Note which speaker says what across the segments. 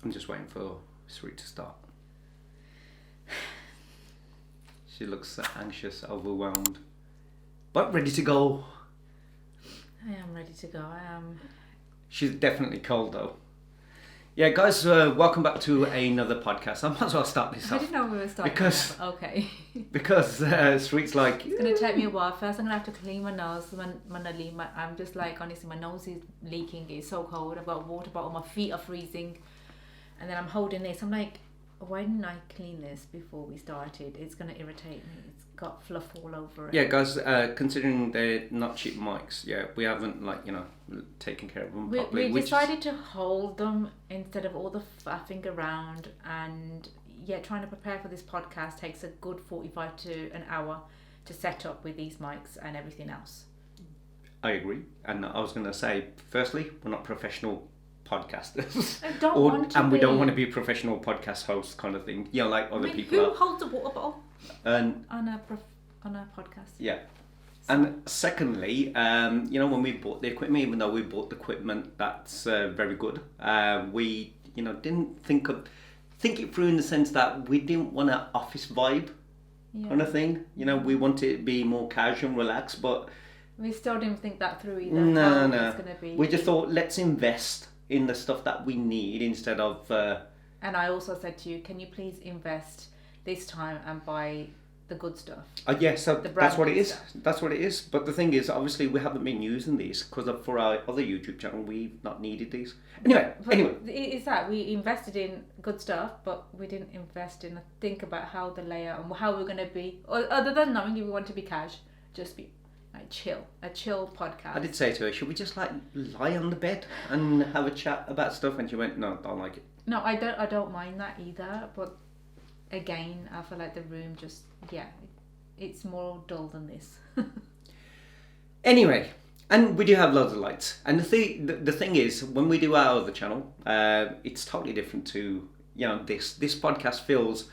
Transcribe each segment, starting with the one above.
Speaker 1: I'm just waiting for Sweet to start. She looks anxious, overwhelmed, but ready to go.
Speaker 2: I am ready to go. I am.
Speaker 1: She's definitely cold though. Yeah, guys, welcome back to another podcast. I might as well start this
Speaker 2: I
Speaker 1: off.
Speaker 2: didn't know we were starting.
Speaker 1: Because-
Speaker 2: Okay.
Speaker 1: Because Sweet's like...
Speaker 2: It's going to take me a while. First, I'm going to have to clean my nose. I'm just like, honestly, my nose is leaking. It's so cold. I've got a water bottle. My feet are freezing. And then I'm holding this. I'm like, why didn't I clean this before we started? It's going to irritate me. It's got fluff all over it.
Speaker 1: Yeah, guys, considering they're not cheap mics, yeah, we haven't, taken care of them properly.
Speaker 2: We decided to hold them instead of all the faffing around, and trying to prepare for this podcast takes a good 45 to an hour to set up with these mics and everything else.
Speaker 1: I agree. And I was going to say, firstly, we're not professional podcasters.
Speaker 2: I don't want to
Speaker 1: and
Speaker 2: be.
Speaker 1: we don't want to be professional podcast hosts kind of thing, like other people
Speaker 2: who
Speaker 1: are.
Speaker 2: holds a water bottle
Speaker 1: And
Speaker 2: on a podcast?
Speaker 1: yeah. And secondly, when we bought the equipment, even though we bought the equipment that's very good, we, didn't think it through in the sense that we didn't want an office vibe kind of thing. We wanted it to be more casual and relaxed, but
Speaker 2: we still didn't think that through either.
Speaker 1: No.
Speaker 2: It's gonna be.
Speaker 1: We just thought, let's invest in the stuff that we need instead of...
Speaker 2: And I also said to you, can you please invest this time and buy the good stuff?
Speaker 1: So that's what it is.
Speaker 2: Stuff.
Speaker 1: That's what it is. But the thing is, obviously, we haven't been using these because for our other YouTube channel, we've not needed these. Anyway.
Speaker 2: It's that we invested in good stuff, but we didn't invest in think about how the layout and how we're going to be. Other than knowing we want to be cash, just be a chill podcast.
Speaker 1: I did say to her, should we just lie on the bed and have a chat about stuff? And she went, no, I don't like it.
Speaker 2: No, I don't mind that either. But again, I feel like the room just it's more dull than this.
Speaker 1: Anyway, and we do have loads of lights. And the thing is, when we do our other channel, it's totally different to this podcast feels.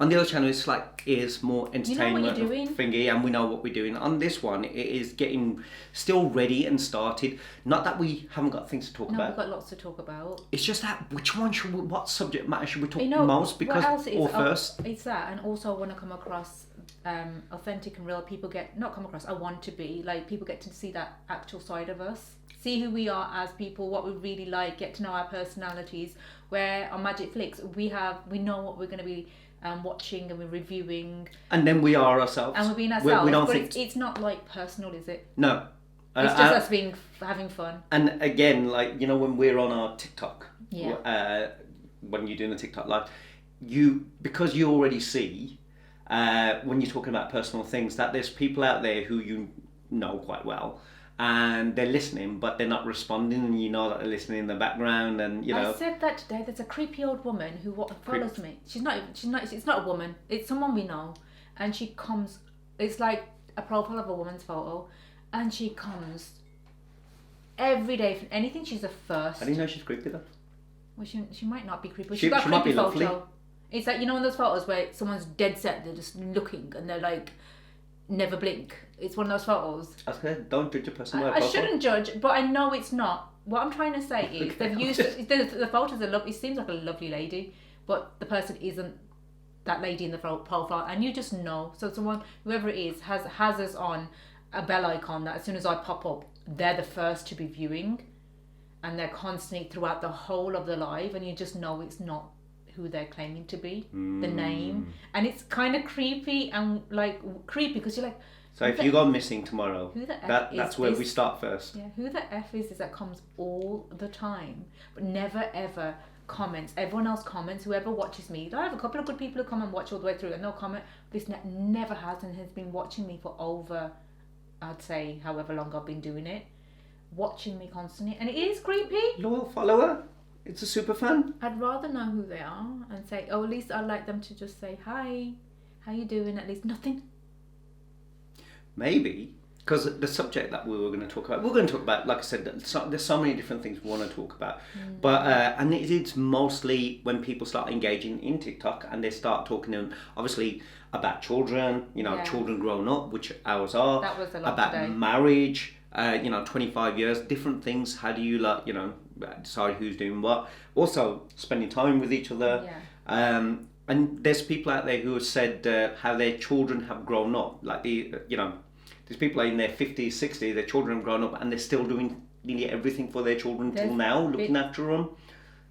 Speaker 1: On the other channel, it's more entertainment thingy, and we know what we're doing. On this one, it is getting still ready and started. Not that we haven't got things to talk about.
Speaker 2: We've got lots to talk about.
Speaker 1: It's just that what subject matter should we talk most?
Speaker 2: Because
Speaker 1: first.
Speaker 2: It's that, and also I want to come across authentic and real. People I want to be people get to see that actual side of us, see who we are as people, what we really like, get to know our personalities. Where on Magic Flicks, we know what we're going to be. Watching and we're reviewing,
Speaker 1: and then we are ourselves,
Speaker 2: and we're being ourselves.
Speaker 1: We don't
Speaker 2: but
Speaker 1: think
Speaker 2: it's not personal, is it?
Speaker 1: No,
Speaker 2: it's just us having fun.
Speaker 1: And again, when we're on our TikTok,
Speaker 2: yeah.
Speaker 1: When you're doing a TikTok live, because you already see when you're talking about personal things that there's people out there who you know quite well. And they're listening, but they're not responding, and you know that they're listening in the background, and
Speaker 2: I said that today. There's a creepy old woman who follows me. She's not. It's not a woman. It's someone we know, and she comes. It's like a profile of a woman's photo, and she comes every day for anything. She's a first.
Speaker 1: I didn't know she's creepy though.
Speaker 2: Well, she might not be creepy.
Speaker 1: She
Speaker 2: got a
Speaker 1: might
Speaker 2: creepy
Speaker 1: be lovely.
Speaker 2: photo. It's like in those photos where someone's dead set. They're just looking, and they're never blink. It's one of those photos.
Speaker 1: Okay, don't judge a person.
Speaker 2: I shouldn't judge, but I know it's not. What I'm trying to say is they've used the photos are lovely. It seems like a lovely lady, but the person isn't that lady in the profile, and you just know. So someone, whoever it is, has us on a bell icon that as soon as I pop up, they're the first to be viewing, and they're constantly throughout the whole of the live, and you just know it's not who they're claiming to be, the name, and it's kind of creepy and creepy because you're like.
Speaker 1: So if you go missing tomorrow,
Speaker 2: who the F
Speaker 1: that's where we start first.
Speaker 2: Yeah, who the F is that comes all the time, but never ever comments. Everyone else comments. Whoever watches me, I have a couple of good people who come and watch all the way through, and they'll comment. This never has, and has been watching me for over, I'd say, however long I've been doing it, watching me constantly, and it is creepy.
Speaker 1: Loyal follower. It's a super fan.
Speaker 2: I'd rather know who they are and say, oh, at least I'd like them to just say hi, how you doing? At least nothing.
Speaker 1: Maybe, because the subject that we were going to talk about, like I said, there's so many different things we want to talk about. But and it's mostly when people start engaging in TikTok and they start talking to them, obviously, about children, children growing up, which ours are.
Speaker 2: That was a lot
Speaker 1: about
Speaker 2: today.
Speaker 1: Marriage, 25 years, different things. How do you decide who's doing what. Also, spending time with each other. And there's people out there who have said how their children have grown up. Like there's people in their 50s, 60s, their children have grown up and they're still doing nearly everything for their children till now, looking after them.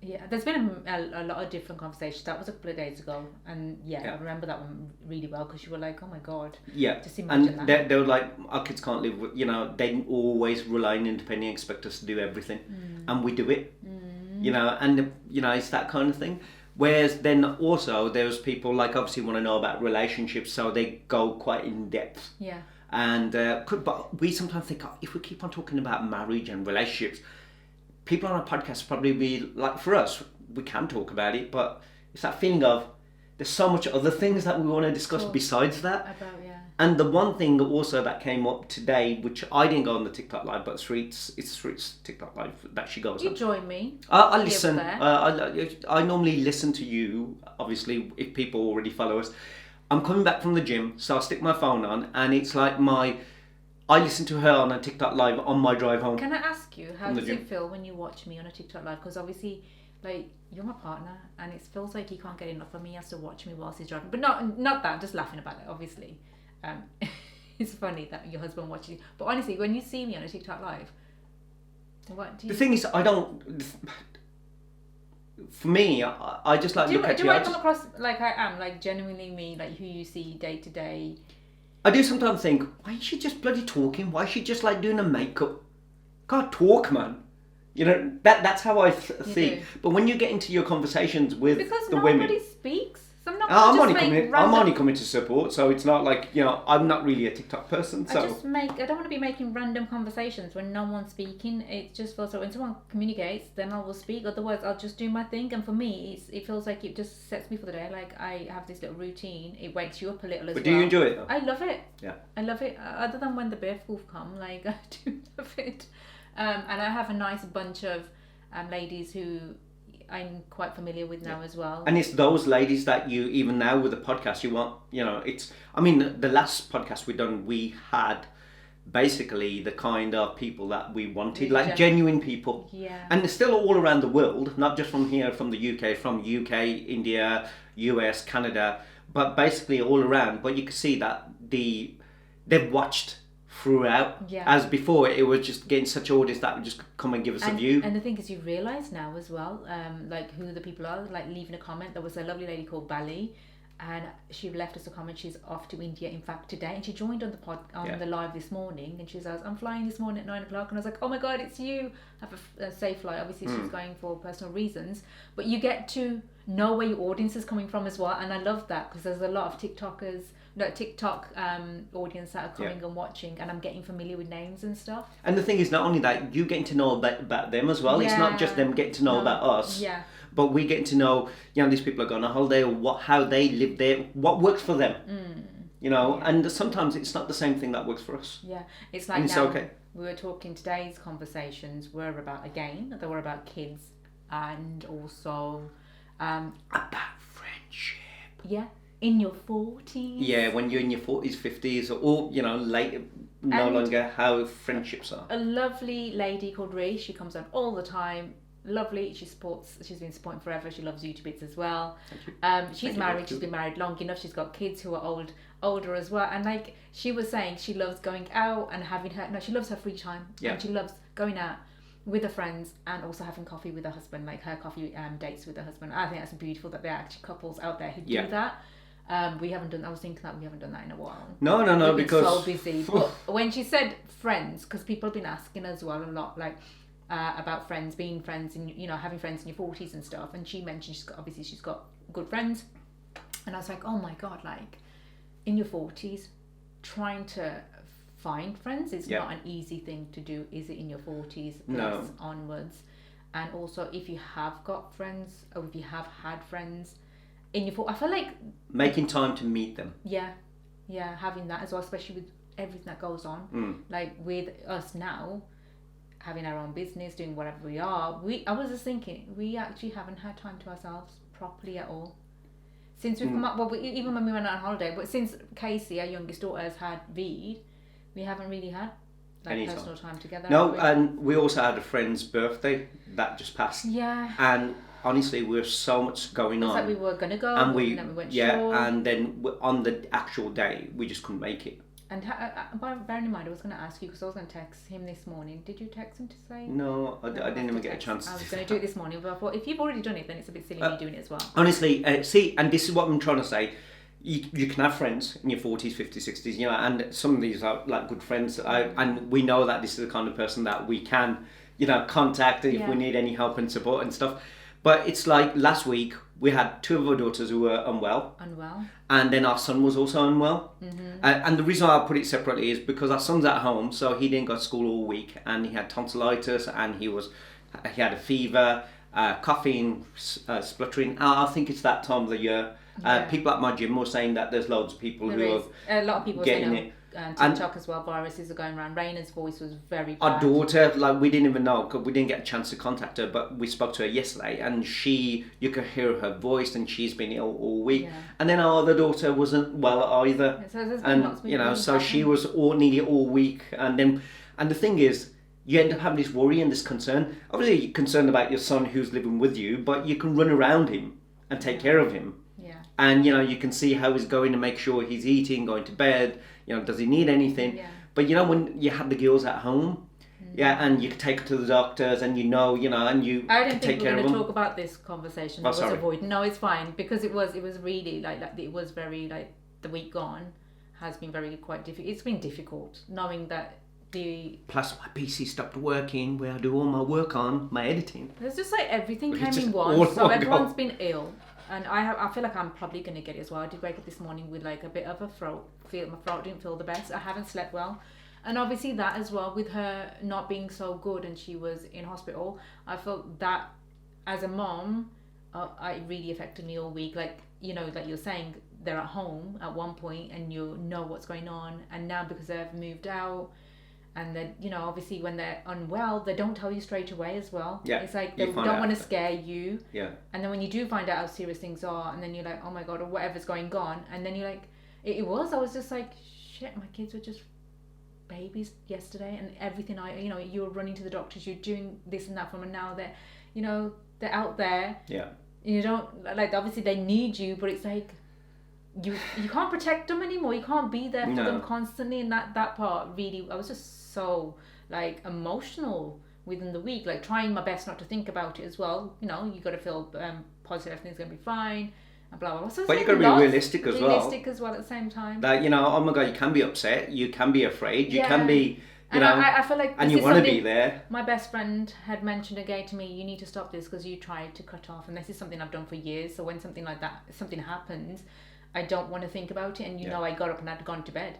Speaker 2: Yeah, there's been a lot of different conversations. That was a couple of days ago, and I remember that one really well because you were like, "Oh my god!"
Speaker 1: Yeah,
Speaker 2: just imagine
Speaker 1: and they were like, "Our kids can't live." They always rely on independent, expect us to do everything, and we do it. And it's that kind of thing. Whereas then also there's people like obviously want to know about relationships, so they go quite in depth.
Speaker 2: Yeah.
Speaker 1: And but we sometimes think, if we keep on talking about marriage and relationships, people on our podcast probably be like, for us, we can talk about it, but it's that feeling of there's so much other things that we want to discuss besides that. And the one thing also that came up today, which I didn't go on the TikTok live, but it's Sweet's TikTok live that she goes on.
Speaker 2: You join me.
Speaker 1: I listen. I normally listen to you, obviously, if people already follow us. I'm coming back from the gym, so I'll stick my phone on, and it's like I listen to her on a TikTok live on my drive home.
Speaker 2: Can I ask you, how does it feel when you watch me on a TikTok live? Because obviously, like, you're my partner, and it feels like he can't get enough of me. He has to watch me whilst he's driving. But not that, just laughing about it, obviously. It's funny that your husband watches you. But honestly, when you see me on a TikTok live, what do you...
Speaker 1: The thing is, I don't... For me, I just like look at you.
Speaker 2: Do I come across like I am, like genuinely me, like who you see day to day?
Speaker 1: I do sometimes think, why is she just bloody talking? Why is she just like doing a makeup? Can't talk, man. That's how I think. But when you get into your conversations with the women,
Speaker 2: nobody speaks.
Speaker 1: I'm only coming to support, so it's not like I'm not really a TikTok person. So
Speaker 2: I don't want to be making random conversations when no one's speaking. It just feels like when someone communicates, then I will speak. Otherwise, I'll just do my thing. And for me, it feels like it just sets me for the day. Like I have this little routine. It wakes you up a little as well.
Speaker 1: But do you enjoy it though?
Speaker 2: I love it.
Speaker 1: Yeah.
Speaker 2: I love it. Other than when the birth wolf come, like I do love it. And I have a nice bunch of ladies who I'm quite familiar with now as well.
Speaker 1: And it's those ladies that you, even now with the podcast, you want, the last podcast we had basically the kind of people that we wanted, like genuine people.
Speaker 2: Yeah.
Speaker 1: And they're still all around the world, not just from here, from the UK, India, US, Canada, but basically all around. But you can see that they've watched throughout.
Speaker 2: Yeah.
Speaker 1: As before, it was just getting such audience that would just come and give us a view.
Speaker 2: And the thing is, you realise now as well, like who the people are, like leaving a comment. There was a lovely lady called Bali, and she left us a comment. She's off to India, in fact, today, and she joined on the live this morning. And she says, "I'm flying this morning at 9 o'clock," and I was like, "Oh my god, it's you! Have a safe flight." Obviously, she's going for personal reasons, but you get to know where your audience is coming from as well, and I love that because there's a lot of TikTok audience that are coming and watching, and I'm getting familiar with names and stuff.
Speaker 1: And the thing is, not only that, you getting to know about them as well. It's not just them getting to know about us.
Speaker 2: Yeah.
Speaker 1: But we getting to know, these people are going on holiday, or how they live there, what works for them. And sometimes it's not the same thing that works for us.
Speaker 2: Yeah, it's like we were talking, today's conversations were about kids, and also
Speaker 1: about friendship.
Speaker 2: Yeah. In your 40s.
Speaker 1: Yeah, when you're in your 40s, 50s, or later, longer how friendships are.
Speaker 2: A lovely lady called Ree, she comes on all the time. Lovely, she's been supporting forever. She loves you to bits as well. She's married. She's been married long enough. She's got kids who are older as well. And like she was saying, she loves going out and she loves her free time.
Speaker 1: Yeah.
Speaker 2: And she loves going out with her friends and also having coffee with her husband, like her coffee dates with her husband. I think that's beautiful that there are actually couples out there who do that. We haven't done. I was thinking that we haven't done that in a while.
Speaker 1: No, because
Speaker 2: so busy. But when she said friends, because people have been asking as well a lot, like about friends, being friends, and having friends in your 40s and stuff. And she mentioned she's got good friends, and I was like, oh my god, like in your 40s, trying to find friends is not an easy thing to do, is it? In your 40s plus onwards, and also if you have got friends or if you have had friends. I feel like
Speaker 1: making time to meet them.
Speaker 2: Yeah, having that as well, especially with everything that goes on. Like with us now, having our own business, doing whatever we are. I was just thinking, we actually haven't had time to ourselves properly at all since we've come up. Well, even when we went on holiday, but since Casey, our youngest daughter, has had Veed, we haven't really had
Speaker 1: Anytime.
Speaker 2: personal time together.
Speaker 1: No, and we also had a friend's birthday that just passed.
Speaker 2: Yeah.
Speaker 1: And honestly, we have so much going
Speaker 2: It's
Speaker 1: on.
Speaker 2: like we were going to go,
Speaker 1: and
Speaker 2: then we weren't
Speaker 1: yeah,
Speaker 2: sure.
Speaker 1: and then on the actual day, we just couldn't make it.
Speaker 2: And bearing in mind, I was going to ask you, because I was going to text him this morning. Did you text him to say?
Speaker 1: No, I didn't even get a chance.
Speaker 2: I was going to do it this morning, but I thought if you've already done it, then it's a bit silly me doing it as well.
Speaker 1: Honestly, see, and this is what I'm trying to say. You can have friends in your 40s, 50s, 60s, you know, and some of these are like good friends. And we know that this is the kind of person that we can, you know, contact if we need any help and support and stuff. But it's like last week, we had 2 of our daughters who were unwell. And then our son was also unwell. Mm-hmm. And the reason I put it separately is because our son's at home, so he didn't go to school all week, and he had tonsillitis, and he had a fever, coughing, spluttering. I think it's that time of the year. People at my gym were saying that there's loads of people who are
Speaker 2: a lot of people
Speaker 1: getting it.
Speaker 2: TikTok as well, viruses are going around. Raina's voice was very bad.
Speaker 1: Our daughter, like, we didn't even know, because we didn't get a chance to contact her, but we spoke to her yesterday, and you could hear her voice, and she's been ill all week. Yeah. And then our other daughter wasn't well either.
Speaker 2: So there's been lots of
Speaker 1: you know, so she was nearly all week, and the thing is, you end up having this worry and this concern. Obviously, you're concerned about your son who's living with you, but you can run around him and take care of him.
Speaker 2: Yeah.
Speaker 1: And, you know, you can see how he's going to make sure he's eating, going to bed, you know, does he need anything? Yeah. But, you know, when you have the girls at home, and you can take her to the doctors, and you know, and you
Speaker 2: I don't
Speaker 1: can
Speaker 2: think
Speaker 1: take
Speaker 2: we're
Speaker 1: care of
Speaker 2: going
Speaker 1: them.
Speaker 2: to talk about this conversation.
Speaker 1: Oh,
Speaker 2: I was
Speaker 1: sorry.
Speaker 2: avoiding. No, it's fine, because it was really like it was very, like, the week gone has been quite difficult. It's been difficult knowing that
Speaker 1: plus my PC stopped working where I do all my work on, my editing.
Speaker 2: It's just like everything came in once, so everyone's been ill. And I feel like I'm probably going to get it as well. I did wake up this morning with like a bit of a throat. My throat didn't feel the best. I haven't slept well. And obviously that as well, with her not being so good and she was in hospital, I felt that as a mom, it really affected me all week. Like, you know, like you're saying, they're at home at one point and you know what's going on. And now because they've moved out, and then, you know, obviously when they're unwell, they don't tell you straight away as well.
Speaker 1: Yeah,
Speaker 2: it's like they don't want to scare you.
Speaker 1: Yeah.
Speaker 2: And then when you do find out how serious things are, and then you're like, oh my God, or whatever's going on, and then you're like, I was just like, shit, my kids were just babies yesterday, and everything you were running to the doctors, you're doing this and that for them, and now they're out there.
Speaker 1: Yeah.
Speaker 2: You don't, like, obviously they need you, but it's like, you can't protect them anymore. You can't be there for them constantly, and that part really, I was just so like emotional within the week, like trying my best not to think about it as well. You know, you got to feel positive, everything's gonna be fine, and blah blah blah. So
Speaker 1: but you got to be realistic as well.
Speaker 2: Realistic as well at the same time.
Speaker 1: Like, you know, oh my God, you can be upset, you can be afraid, you can be, you know,
Speaker 2: I feel like,
Speaker 1: and you want to be there.
Speaker 2: My best friend had mentioned again to me, you need to stop this because you tried to cut off, and this is something I've done for years. So when something like that, something happens, I don't want to think about it, and you know, I got up and I'd gone to bed.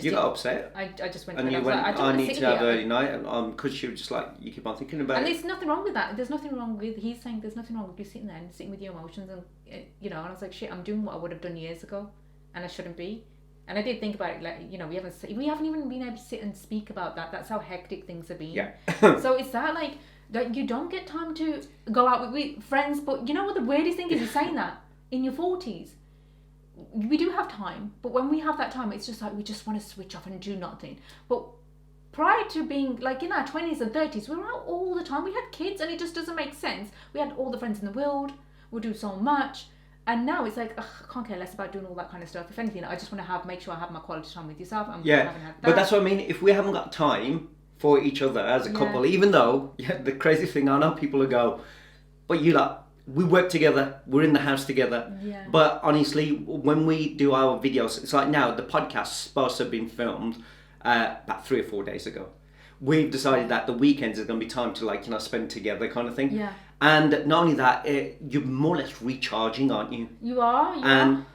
Speaker 1: You got upset.
Speaker 2: I just went
Speaker 1: and
Speaker 2: to bed.
Speaker 1: You went, I need to have early night, and because she was just like, you keep on thinking about
Speaker 2: it. And
Speaker 1: it.
Speaker 2: there's nothing wrong with that. There's nothing wrong with, he's saying there's nothing wrong with you sitting there and sitting with your emotions, and you know, and I was like, shit, I'm doing what I would have done years ago, and I shouldn't be. And I did think about it, like, you know, we haven't even been able to sit and speak about that. That's how hectic things have been.
Speaker 1: Yeah.
Speaker 2: So it's that, like, that you don't get time to go out with friends, but you know what the weirdest thing is, you're saying that in your 40s. We do have time, but when we have that time, it's just like we just want to switch off and do nothing. But prior to being like in our 20s and 30s, we were out all the time. We had kids, and it just doesn't make sense. We had all the friends in the world. We do so much, and now it's like, ugh, I can't care less about doing all that kind of stuff. If anything, I just want to make sure I have my quality time with yourself. And
Speaker 1: yeah, but that's what I mean. If we haven't got time for each other as a couple, even though the crazy thing, I know people will go, but you like. We work together, we're in the house together.
Speaker 2: Yeah.
Speaker 1: But honestly, when we do our videos, it's like now the podcast's supposed to have been filmed about 3 or 4 days ago. We've decided that the weekends is going to be time to, like, you know, spend together kind of thing.
Speaker 2: Yeah.
Speaker 1: And not only that, you're more or less recharging, aren't you?
Speaker 2: You are.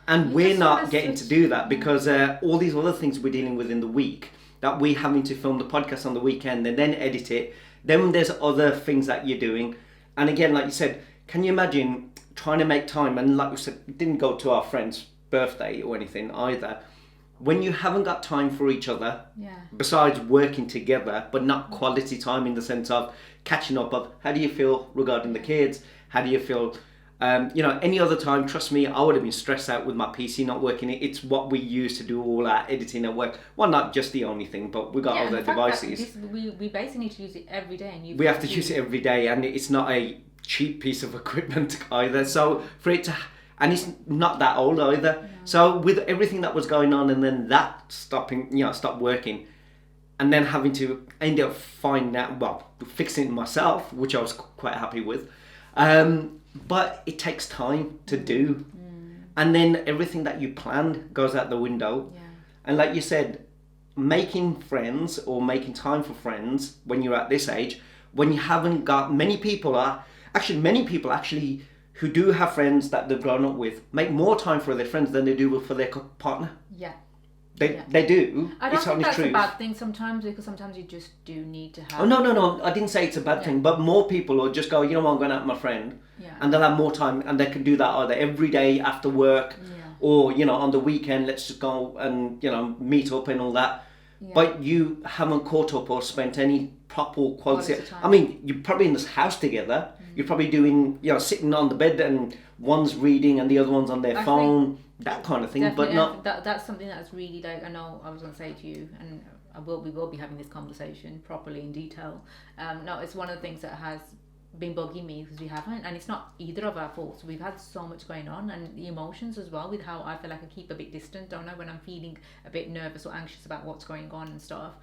Speaker 1: And we're not getting to do that because all these other things we're dealing with in the week, that we're having to film the podcast on the weekend and then edit it. Then there's other things that you're doing. And again, like you said, can you imagine trying to make time, and like we said, we didn't go to our friend's birthday or anything either, when you haven't got time for each other, besides working together, but not quality time in the sense of catching up of how do you feel regarding the kids, how do you feel Any other time, trust me, I would have been stressed out with my PC not working. It's what we use to do all our editing at work. Well, not just the only thing, but we've got
Speaker 2: and
Speaker 1: other
Speaker 2: the fact that
Speaker 1: devices.
Speaker 2: we basically need to use it every day, and
Speaker 1: We have to use it every day, and it's not a cheap piece of equipment either. So for it to, and it's not that old either. No. So with everything that was going on, and then that stopped working, and then having to end up fixing it myself, which I was quite happy with. But it takes time to do. And then everything that you planned goes out the window.
Speaker 2: Yeah.
Speaker 1: And like you said, making friends or making time for friends when you're at this age, when you haven't got many people actually who do have friends that they've grown up with make more time for their friends than they do for their partner.
Speaker 2: Yeah.
Speaker 1: They do.
Speaker 2: I don't think that's a bad thing sometimes, because sometimes you just do need to have...
Speaker 1: Oh, no. I didn't say it's a bad thing, but more people will just go, you know what, I'm going out with my friend.
Speaker 2: Yeah.
Speaker 1: And they'll have more time, and they can do that either every day after work or, on the weekend, let's just go and, meet up and all that. Yeah. But you haven't caught up or spent any proper quality time. I mean, you're probably in this house together. You're probably doing, sitting on the bed and one's reading and the other one's on their phone. That kind of thing, but not...
Speaker 2: That's something that's really, like, I know I was going to say to you, and we will be having this conversation properly in detail. No, it's one of the things that has been bugging me, because we haven't, and it's not either of our faults. We've had so much going on, and the emotions as well, with how I feel like I keep a bit distant, don't I, when I'm feeling a bit nervous or anxious about what's going on and stuff.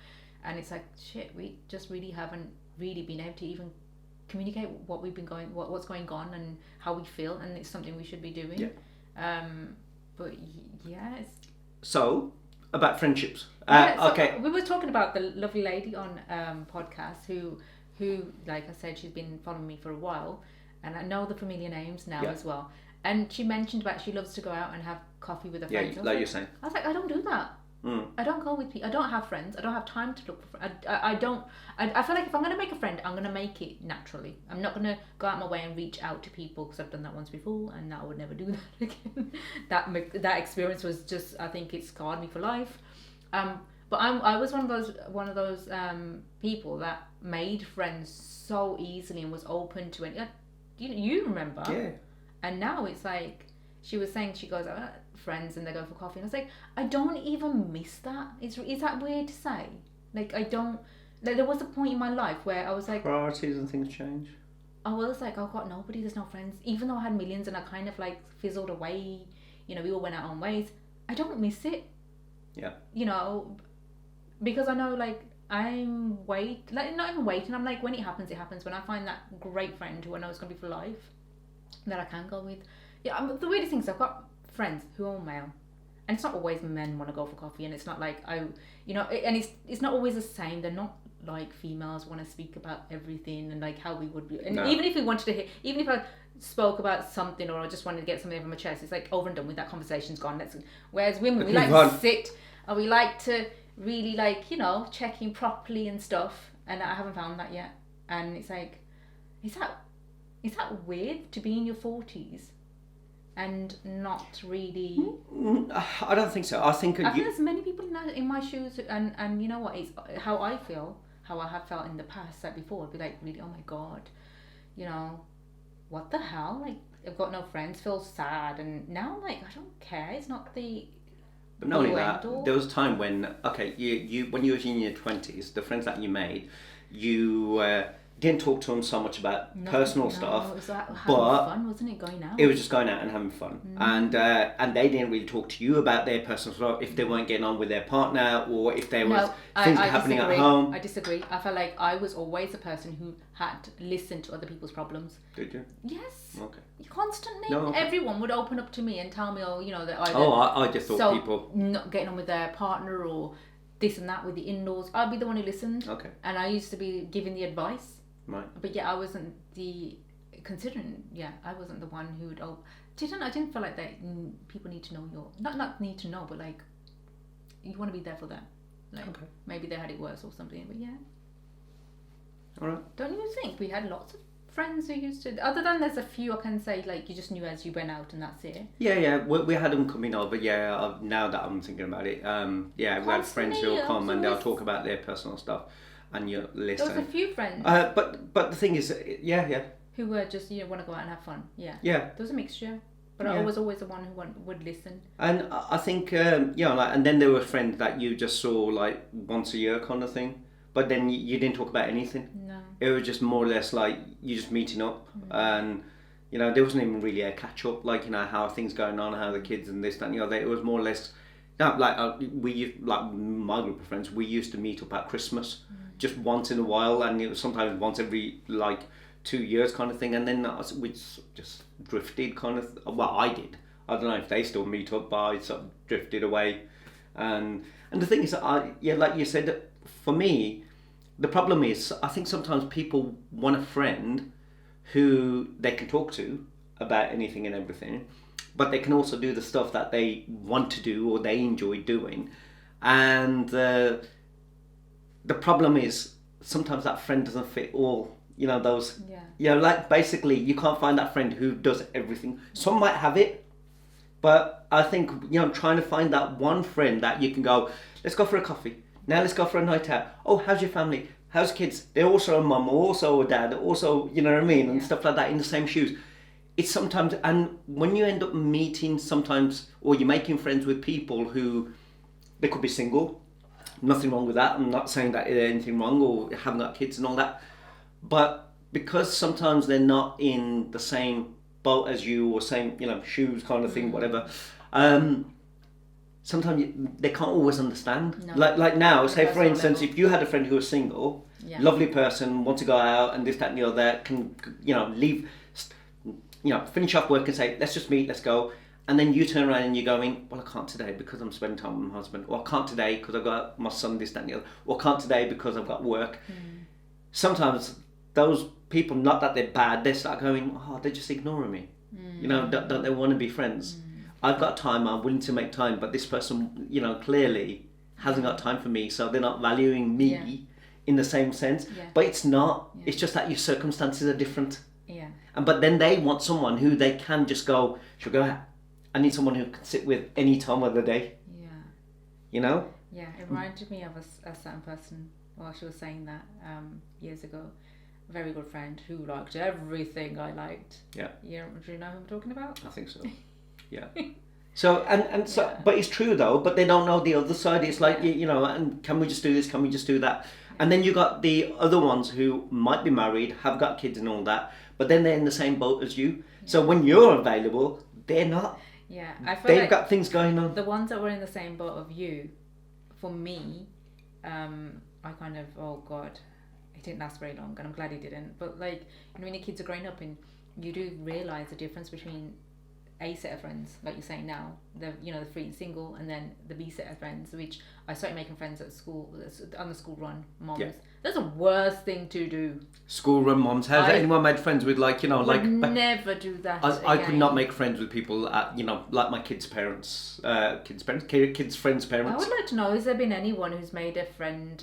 Speaker 2: And it's like, shit, we just really haven't really been able to even communicate what's going on and how we feel, and it's something we should be doing. But yes.
Speaker 1: So, about friendships.
Speaker 2: Okay. We were talking about the lovely lady on podcast who, like I said, she's been following me for a while, and I know the familiar names now as well. And she mentioned about she loves to go out and have coffee with her friends.
Speaker 1: Yeah, like you're saying.
Speaker 2: I was like, I don't do that. I don't go with people. I don't have friends. I don't have time to look for friends. I feel like if I'm going to make a friend, I'm going to make it naturally. I'm not going to go out my way and reach out to people, because I've done that once before, and I would never do that again. That experience was just, I think it scarred me for life. But I was one of those people that made friends so easily and was open to it. You remember?
Speaker 1: Yeah.
Speaker 2: And now it's like, she was saying she goes out with friends and they go for coffee, and I was like, I don't even miss that. Is that weird to say? Like, I don't... Like, there was a point in my life where I was like...
Speaker 1: Priorities and things change.
Speaker 2: I was like, I've got nobody, there's no friends. Even though I had millions and I kind of like fizzled away, we all went our own ways. I don't miss it.
Speaker 1: Yeah.
Speaker 2: Because I know, like, I'm not even waiting. I'm like, when it happens, it happens. When I find that great friend who I know is going to be for life, that I can go with. Yeah, the weirdest thing is I've got friends who are male, and it's not always men want to go for coffee, and it's not like and it's not always the same. They're not like females want to speak about everything and like how we would be. And even if we wanted to even if I spoke about something or I just wanted to get something from my chest, it's like over and done with. That conversation's gone. Whereas women, we like to sit and we like to really check in properly and stuff, and I haven't found that yet. And it's like, is that weird to be in your 40s and not really...
Speaker 1: I don't think so. I think
Speaker 2: there's many people in my shoes, and you know what, it's how I feel, how I have felt in the past, like before. I'd be like, really, oh my god, what the hell? Like, I've got no friends, feel sad, and now I'm like, I don't care. It's not the...
Speaker 1: But not only that, there was a time when, you when you were in your 20s, the friends that you made, you didn't talk to them so much about personal stuff.
Speaker 2: It was like having fun, wasn't it, going out?
Speaker 1: It was just going out and having fun. And they didn't really talk to you about their personal stuff, if they weren't getting on with their partner, or if there was things happening at home.
Speaker 2: I disagree. I felt like I was always a person who had listened to other people's problems.
Speaker 1: Did you?
Speaker 2: Yes.
Speaker 1: Okay.
Speaker 2: Constantly.
Speaker 1: No, okay.
Speaker 2: Everyone would open up to me and tell me, that either...
Speaker 1: I just thought people...
Speaker 2: not getting on with their partner or this and that with the in-laws. I'd be the one who listened.
Speaker 1: Okay.
Speaker 2: And I used to be giving the advice.
Speaker 1: Right.
Speaker 2: But I wasn't I wasn't the one who would I didn't feel like that people need to know not need to know, but like you want to be there for them. Like maybe they had it worse or something, but yeah.
Speaker 1: Alright.
Speaker 2: Don't you think we had lots of friends who used to, other than there's a few I can say like you just knew as you went out and that's it?
Speaker 1: Yeah, we had them coming over, now that I'm thinking about it, we had friends who'll come and they'll talk about their personal stuff. And you listen.
Speaker 2: There was a few friends.
Speaker 1: But the thing is,
Speaker 2: Who were just, want to go out and have fun. Yeah.
Speaker 1: Yeah.
Speaker 2: There was a mixture. But I was always the one who would listen.
Speaker 1: And I think, and then there were friends that you just saw like once a year kind of thing. But then you didn't talk about anything.
Speaker 2: No.
Speaker 1: It was just more or less like you just meeting up. And, there wasn't even really a catch up, like, how are things going on, how are the kids and this, that and the other. It was more or less, like my group of friends, we used to meet up at Christmas just once in a while, and it was sometimes once every like 2 years kind of thing, and then we just drifted kind of. Well, I did. I don't know if they still meet up, but I sort of drifted away, and the thing is, like you said, for me, the problem is I think sometimes people want a friend who they can talk to about anything and everything, but they can also do the stuff that they want to do or they enjoy doing, and the problem is sometimes that friend doesn't fit all. Those. Yeah. Like basically, you can't find that friend who does everything. Some might have it, but I think trying to find that one friend that you can go, let's go for a coffee. Now let's go for a night out. Oh, how's your family? How's kids? They're also a mum, or also a dad, also what I mean, and stuff like that in the same shoes. It's sometimes, and when you end up meeting sometimes, or you're making friends with people who, they could be single. Nothing wrong with that. I'm not saying that there's anything wrong or haven't got kids and all that. But because sometimes they're not in the same boat as you or same, shoes kind of thing, whatever, sometimes they can't always understand. No. Like now, say for instance, if you had a friend who was single, lovely person, want to go out and this, that and the other, can, leave, finish off work and say, let's just meet, let's go. And then you turn around and you're going, well, I can't today because I'm spending time with my husband. Or I can't today because I've got my son, this, that and the other. Or I can't today because I've got work. Sometimes those people, not that they're bad, they start going, they're just ignoring me. Don't they want to be friends? I've got time, I'm willing to make time, but this person, clearly hasn't got time for me, so they're not valuing me in the same sense. But it's not. It's just that your circumstances are different. But then they want someone who they can just go, she'll go, I need someone who can sit with any time of the day. Yeah, it
Speaker 2: reminded me of a certain person while she was saying that years ago. A very good friend who liked everything I liked.
Speaker 1: Yeah.
Speaker 2: Do you know who I'm talking about?
Speaker 1: I think so. Yeah. So but it's true though. But they don't know the other side. It's like and can we just do this? Can we just do that? And then you got the other ones who might be married, have got kids and all that, but then they're in the same boat as you. So when you're available, they're not.
Speaker 2: Yeah, I feel
Speaker 1: they've
Speaker 2: like
Speaker 1: got things going on.
Speaker 2: The ones that were in the same boat of you, for me, I kind of, oh God, it didn't last very long, and I'm glad it didn't. But like, when your kids are growing up, and you do realise the difference between A set of friends, like you're saying now, the free and single, and then the B set of friends, which I started making friends at school, on the school run, moms. Yeah. That's the worst thing to do.
Speaker 1: School run moms. Has anyone made friends with
Speaker 2: never do that.
Speaker 1: I could not make friends with people at like my kids' friends' parents.
Speaker 2: I would like to know, has there been anyone who's made a friend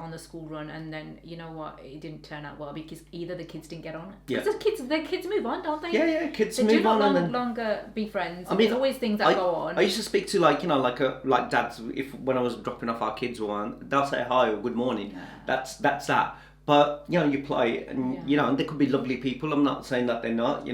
Speaker 2: on the school run, and then it didn't turn out well because either the kids didn't get on. Because the kids move on, don't they?
Speaker 1: Yeah, kids
Speaker 2: they
Speaker 1: move on.
Speaker 2: They do no longer be friends. I mean, there's always things that go on.
Speaker 1: I used to speak to like dads when I was dropping off our kids, or they'll say hi or good morning. Yeah. That's that. But you play, and and they could be lovely people. I'm not saying that they're not,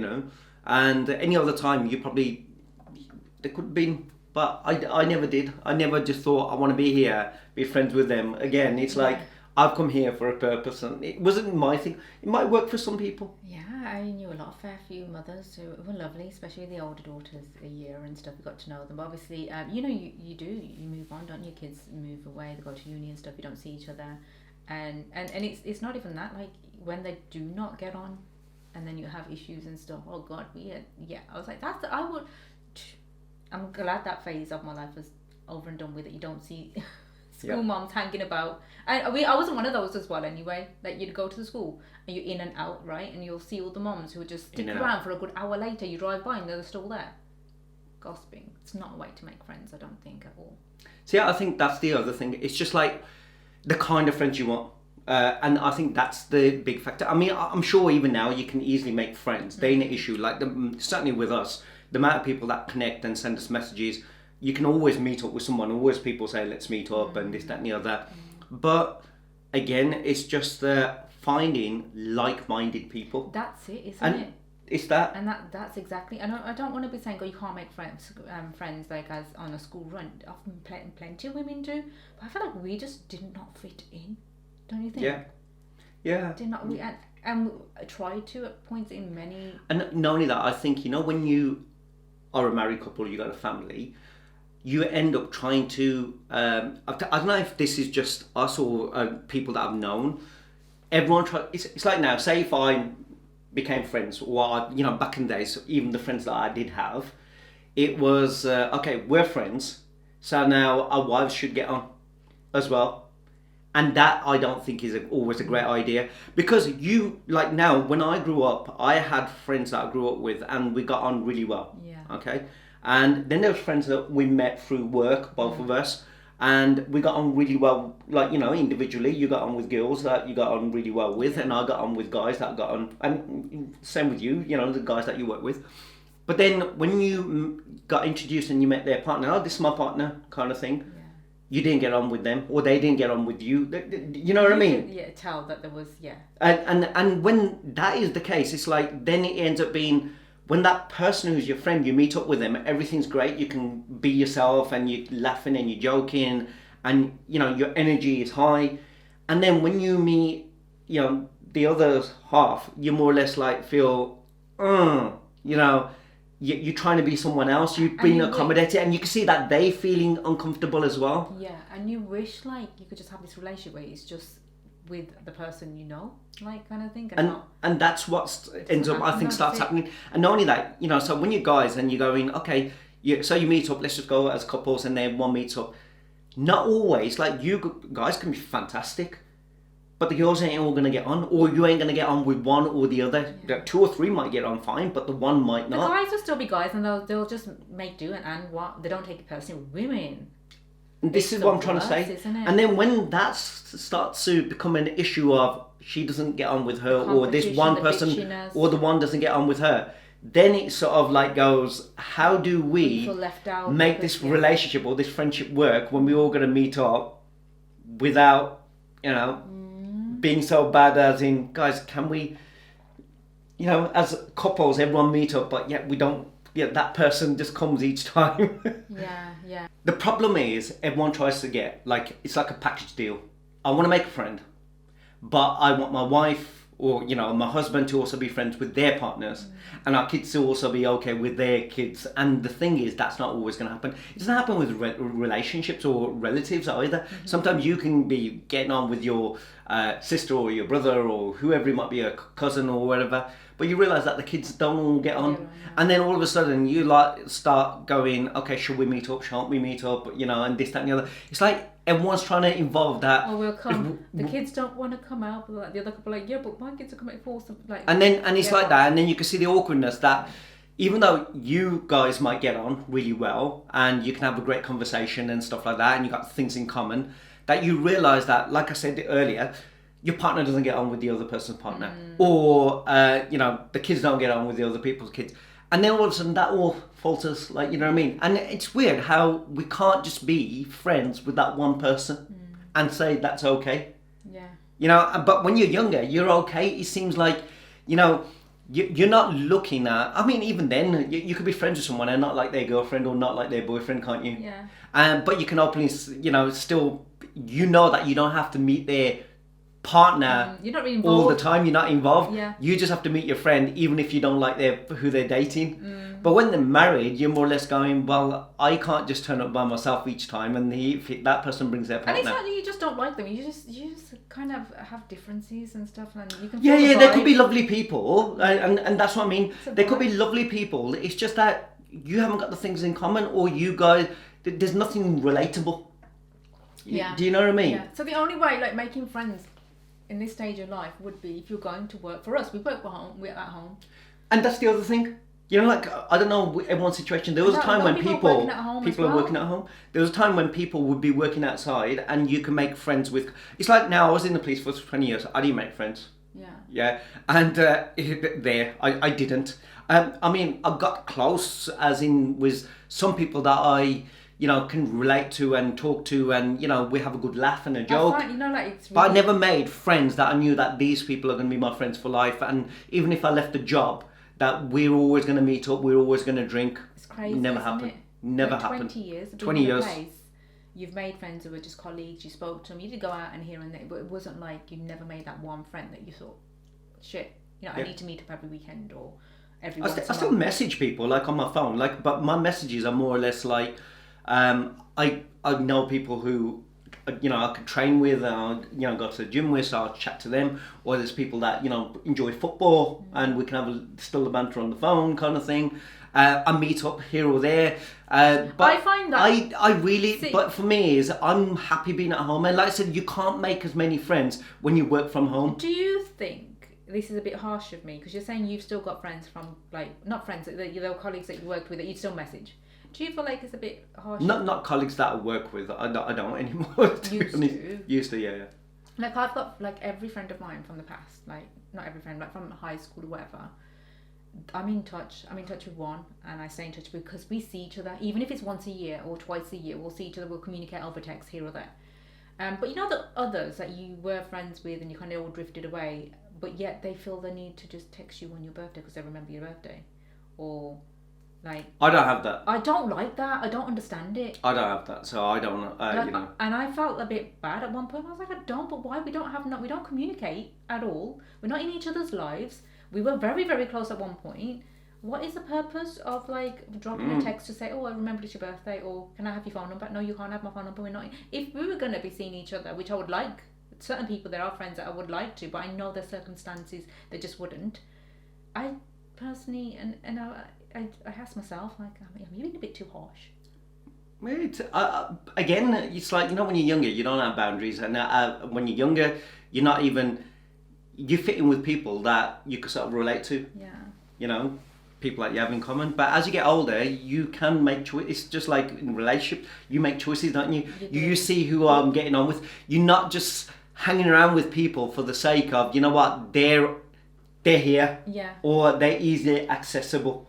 Speaker 1: And any other time, they could have been. But I never did. I never just thought I want to be here, be friends with them. Again, it's like I've come here for a purpose, and it wasn't my thing. It might work for some people.
Speaker 2: Yeah, I knew a fair few mothers who were lovely, especially the older daughters, a year and stuff. We got to know them. But obviously, you move on, don't you? Kids move away, they go to uni and stuff. You don't see each other. And it's not even that, like when they do not get on and then you have issues and stuff, oh God, I was like, I'm glad that phase of my life was over and done with, it. You don't see school moms hanging about. I wasn't one of those as well anyway. Like you'd go to the school and you're in and out, right? And you'll see all the moms who would just stick around for a good hour later. You drive by and they're still there gossiping. It's not a way to make friends, I don't think, at all.
Speaker 1: See, I think that's the other thing. It's just like the kind of friends you want. And I think that's the big factor. I mean, I'm sure even now you can easily make friends. They ain't an issue. Like certainly with us, the amount of people that connect and send us messages, you can always meet up with someone. Always people say, let's meet up and this, that and the other. But again, it's just finding like-minded people.
Speaker 2: That's it, isn't
Speaker 1: And
Speaker 2: it?
Speaker 1: it's that.
Speaker 2: And that's exactly. And I don't want to be saying, oh, you can't make friends like as on a school run. Often plenty of women do, but I feel like we just did not fit in. Don't you think?
Speaker 1: Yeah.
Speaker 2: Did not we and tried to at points in many.
Speaker 1: And not only that, I think, when you are a married couple, you got a family, you end up trying to. I don't know if this is just us or people that I've known. Everyone try. It's like now. Say if I became friends, or back in the days, even the friends that I did have, it was okay. We're friends, so now our wives should get on as well. And that I don't think is always a great idea, because now when I grew up, I had friends that I grew up with and we got on really well.
Speaker 2: Yeah.
Speaker 1: Okay. And then there was friends that we met through work, both of us, and we got on really well. Like, individually, you got on with girls that you got on really well with, and I got on with guys that got on, and same with you, the guys that you work with. But then when you got introduced and you met their partner, oh, this is my partner kind of thing. You didn't get on with them, or they didn't get on with you. You know what I mean?
Speaker 2: Yeah, tell that there was,
Speaker 1: And when that is the case, it's like, then it ends up being, when that person who's your friend, you meet up with them, everything's great. You can be yourself, and you're laughing and you're joking, and your energy is high. And then when you meet, the other half, you more or less like feel, you're trying to be someone else. You've been accommodated, and you can see that they feeling uncomfortable as well.
Speaker 2: Yeah, and you wish like you could just have this relationship where it's just with the person like kind of thing.
Speaker 1: And that's what ends up, I think, starts happening. And not only that, so when you're guys and you're going, okay, so you meet up, let's just go as couples, and then one meets up. Not always, like, you guys can be fantastic, but the girls ain't all going to get on, or you ain't going to get on with one or the other. Yeah. 2 or 3 might get on fine, but the one might not.
Speaker 2: The guys will still be guys, and they'll just make do, and what they don't take it personally. Women.
Speaker 1: And this is what I'm trying to say. And then when that starts to become an issue of she doesn't get on with her, or this one person, bitchiness, or the one doesn't get on with her, then it sort of like goes, how do we make this relationship or this friendship work when we're all going to meet up without, being so bad, as in, guys, can we, as couples, everyone meet up, but yet we don't, that person just comes each time.
Speaker 2: Yeah.
Speaker 1: The problem is everyone tries to get, like, it's like a package deal. I want to make a friend, but I want my wife or, my husband to also be friends with their partners, and our kids to also be okay with their kids. And the thing is, that's not always going to happen. It doesn't happen with relationships or relatives either. Sometimes you can be getting on with your sister or your brother or whoever it might be, a cousin or whatever, but you realise that the kids don't all get on. And then all of a sudden you start going, okay, should we meet up, shan't we meet up, and this, that and the other. It's like everyone's trying to involve that.
Speaker 2: Oh, we'll come. The kids don't want to come out, but like the other couple are like, yeah, but my kids are coming at 4.
Speaker 1: And it's like that, and then you can see the awkwardness that even though you guys might get on really well and you can have a great conversation and stuff like that, and you got things in common, that you realise that, like I said earlier, your partner doesn't get on with the other person's partner, or the kids don't get on with the other people's kids, and then all of a sudden that all falters, like, you know what I mean? And it's weird how we can't just be friends with that one person and say that's okay. But when you're younger, you're okay. It seems like, you're not looking at, I mean, even then, you could be friends with someone and not like their girlfriend or not like their boyfriend, can't you?
Speaker 2: Yeah.
Speaker 1: But you can openly, still, that you don't have to meet their partner
Speaker 2: you're not really involved
Speaker 1: all the time. You're not involved.
Speaker 2: Yeah.
Speaker 1: You just have to meet your friend, even if you don't like who they're dating. But when they're married, you're more or less going, well, I can't just turn up by myself each time, and if that person brings their partner.
Speaker 2: And it's not that you just don't like them. You just kind of have differences and stuff, and you can.
Speaker 1: There could be lovely people, and that's what I mean. There could be lovely people. It's just that you haven't got the things in common, or you guys, there's nothing relatable.
Speaker 2: Yeah.
Speaker 1: Do you know what I mean?
Speaker 2: Yeah. So the only way, like, making friends in this stage of life would be if you're going to work. For us, we work from home. We're at home.
Speaker 1: And that's the other thing. Like, I don't know everyone's situation. There was a time when people are working at home. There was a time when people would be working outside, and you can make friends with. It's like now. I was in the police for 20 years. I didn't make friends. Yeah. And I didn't. I mean, I got close, as in with some people that I can relate to and talk to, and we have a good laugh and a joke.
Speaker 2: I find, it's really...
Speaker 1: But I never made friends that I knew that these people are going to be my friends for life, and even if I left the job, that we're always going to meet up, we're always going to drink.
Speaker 2: It's crazy.
Speaker 1: Never
Speaker 2: isn't
Speaker 1: happened.
Speaker 2: It?
Speaker 1: Never
Speaker 2: like
Speaker 1: happened.
Speaker 2: 20 years.
Speaker 1: 20 years.
Speaker 2: Place, you've made friends who were just colleagues. You spoke to them. You did go out and here and there, but it wasn't like you never made that one friend that you thought, shit, I need to meet up every weekend or every. I
Speaker 1: still message people like on my phone, but my messages are more or less like, I know people who, I could train with, go to the gym with, so I'll chat to them. Or there's people that enjoy football, and we can have still a banter on the phone kind of thing. I meet up here or there. But
Speaker 2: I find that
Speaker 1: I really, but for me is I'm happy being at home, and like I said, you can't make as many friends when you work from home.
Speaker 2: Do you think this is a bit harsh of me, because you're saying you've still got friends from not friends, the colleagues that you worked with that you still message? Do you feel like it's a bit harsh?
Speaker 1: Not colleagues that I work with. I don't anymore. Used to, yeah.
Speaker 2: Like I've got every friend of mine from the past, not every friend, from high school or whatever. I'm in touch with one, and I stay in touch because we see each other, even if it's once a year or twice a year. We'll see each other. We'll communicate over text here or there. But the others that you were friends with and you kind of all drifted away, but yet they feel the need to just text you on your birthday because they remember your birthday, or I
Speaker 1: don't have that.
Speaker 2: I don't like that. I don't understand it.
Speaker 1: I don't have that, so I don't.
Speaker 2: And I felt a bit bad at one point. I was like, I don't. But why? We don't communicate at all. We're not in each other's lives. We were very, very close at one point. What is the purpose of dropping a text to say, oh, I remembered it's your birthday, or can I have your phone number? No, you can't have my phone number. We're not. If we were going to be seeing each other, which I would like, certain people, there are friends that I would like to, but I know their circumstances, they just wouldn't. I personally, and I ask myself, am I being a bit too harsh?
Speaker 1: Again, it's like, when you're younger, you don't have boundaries, and when you're younger, you fit in with people that you can sort of relate to.
Speaker 2: Yeah.
Speaker 1: People that you have in common. But as you get older, you can make choices. It's just like in relationships, you make choices, don't you? You see who I'm getting on with. You're not just hanging around with people for the sake of, they're here.
Speaker 2: Yeah.
Speaker 1: Or they're easily accessible.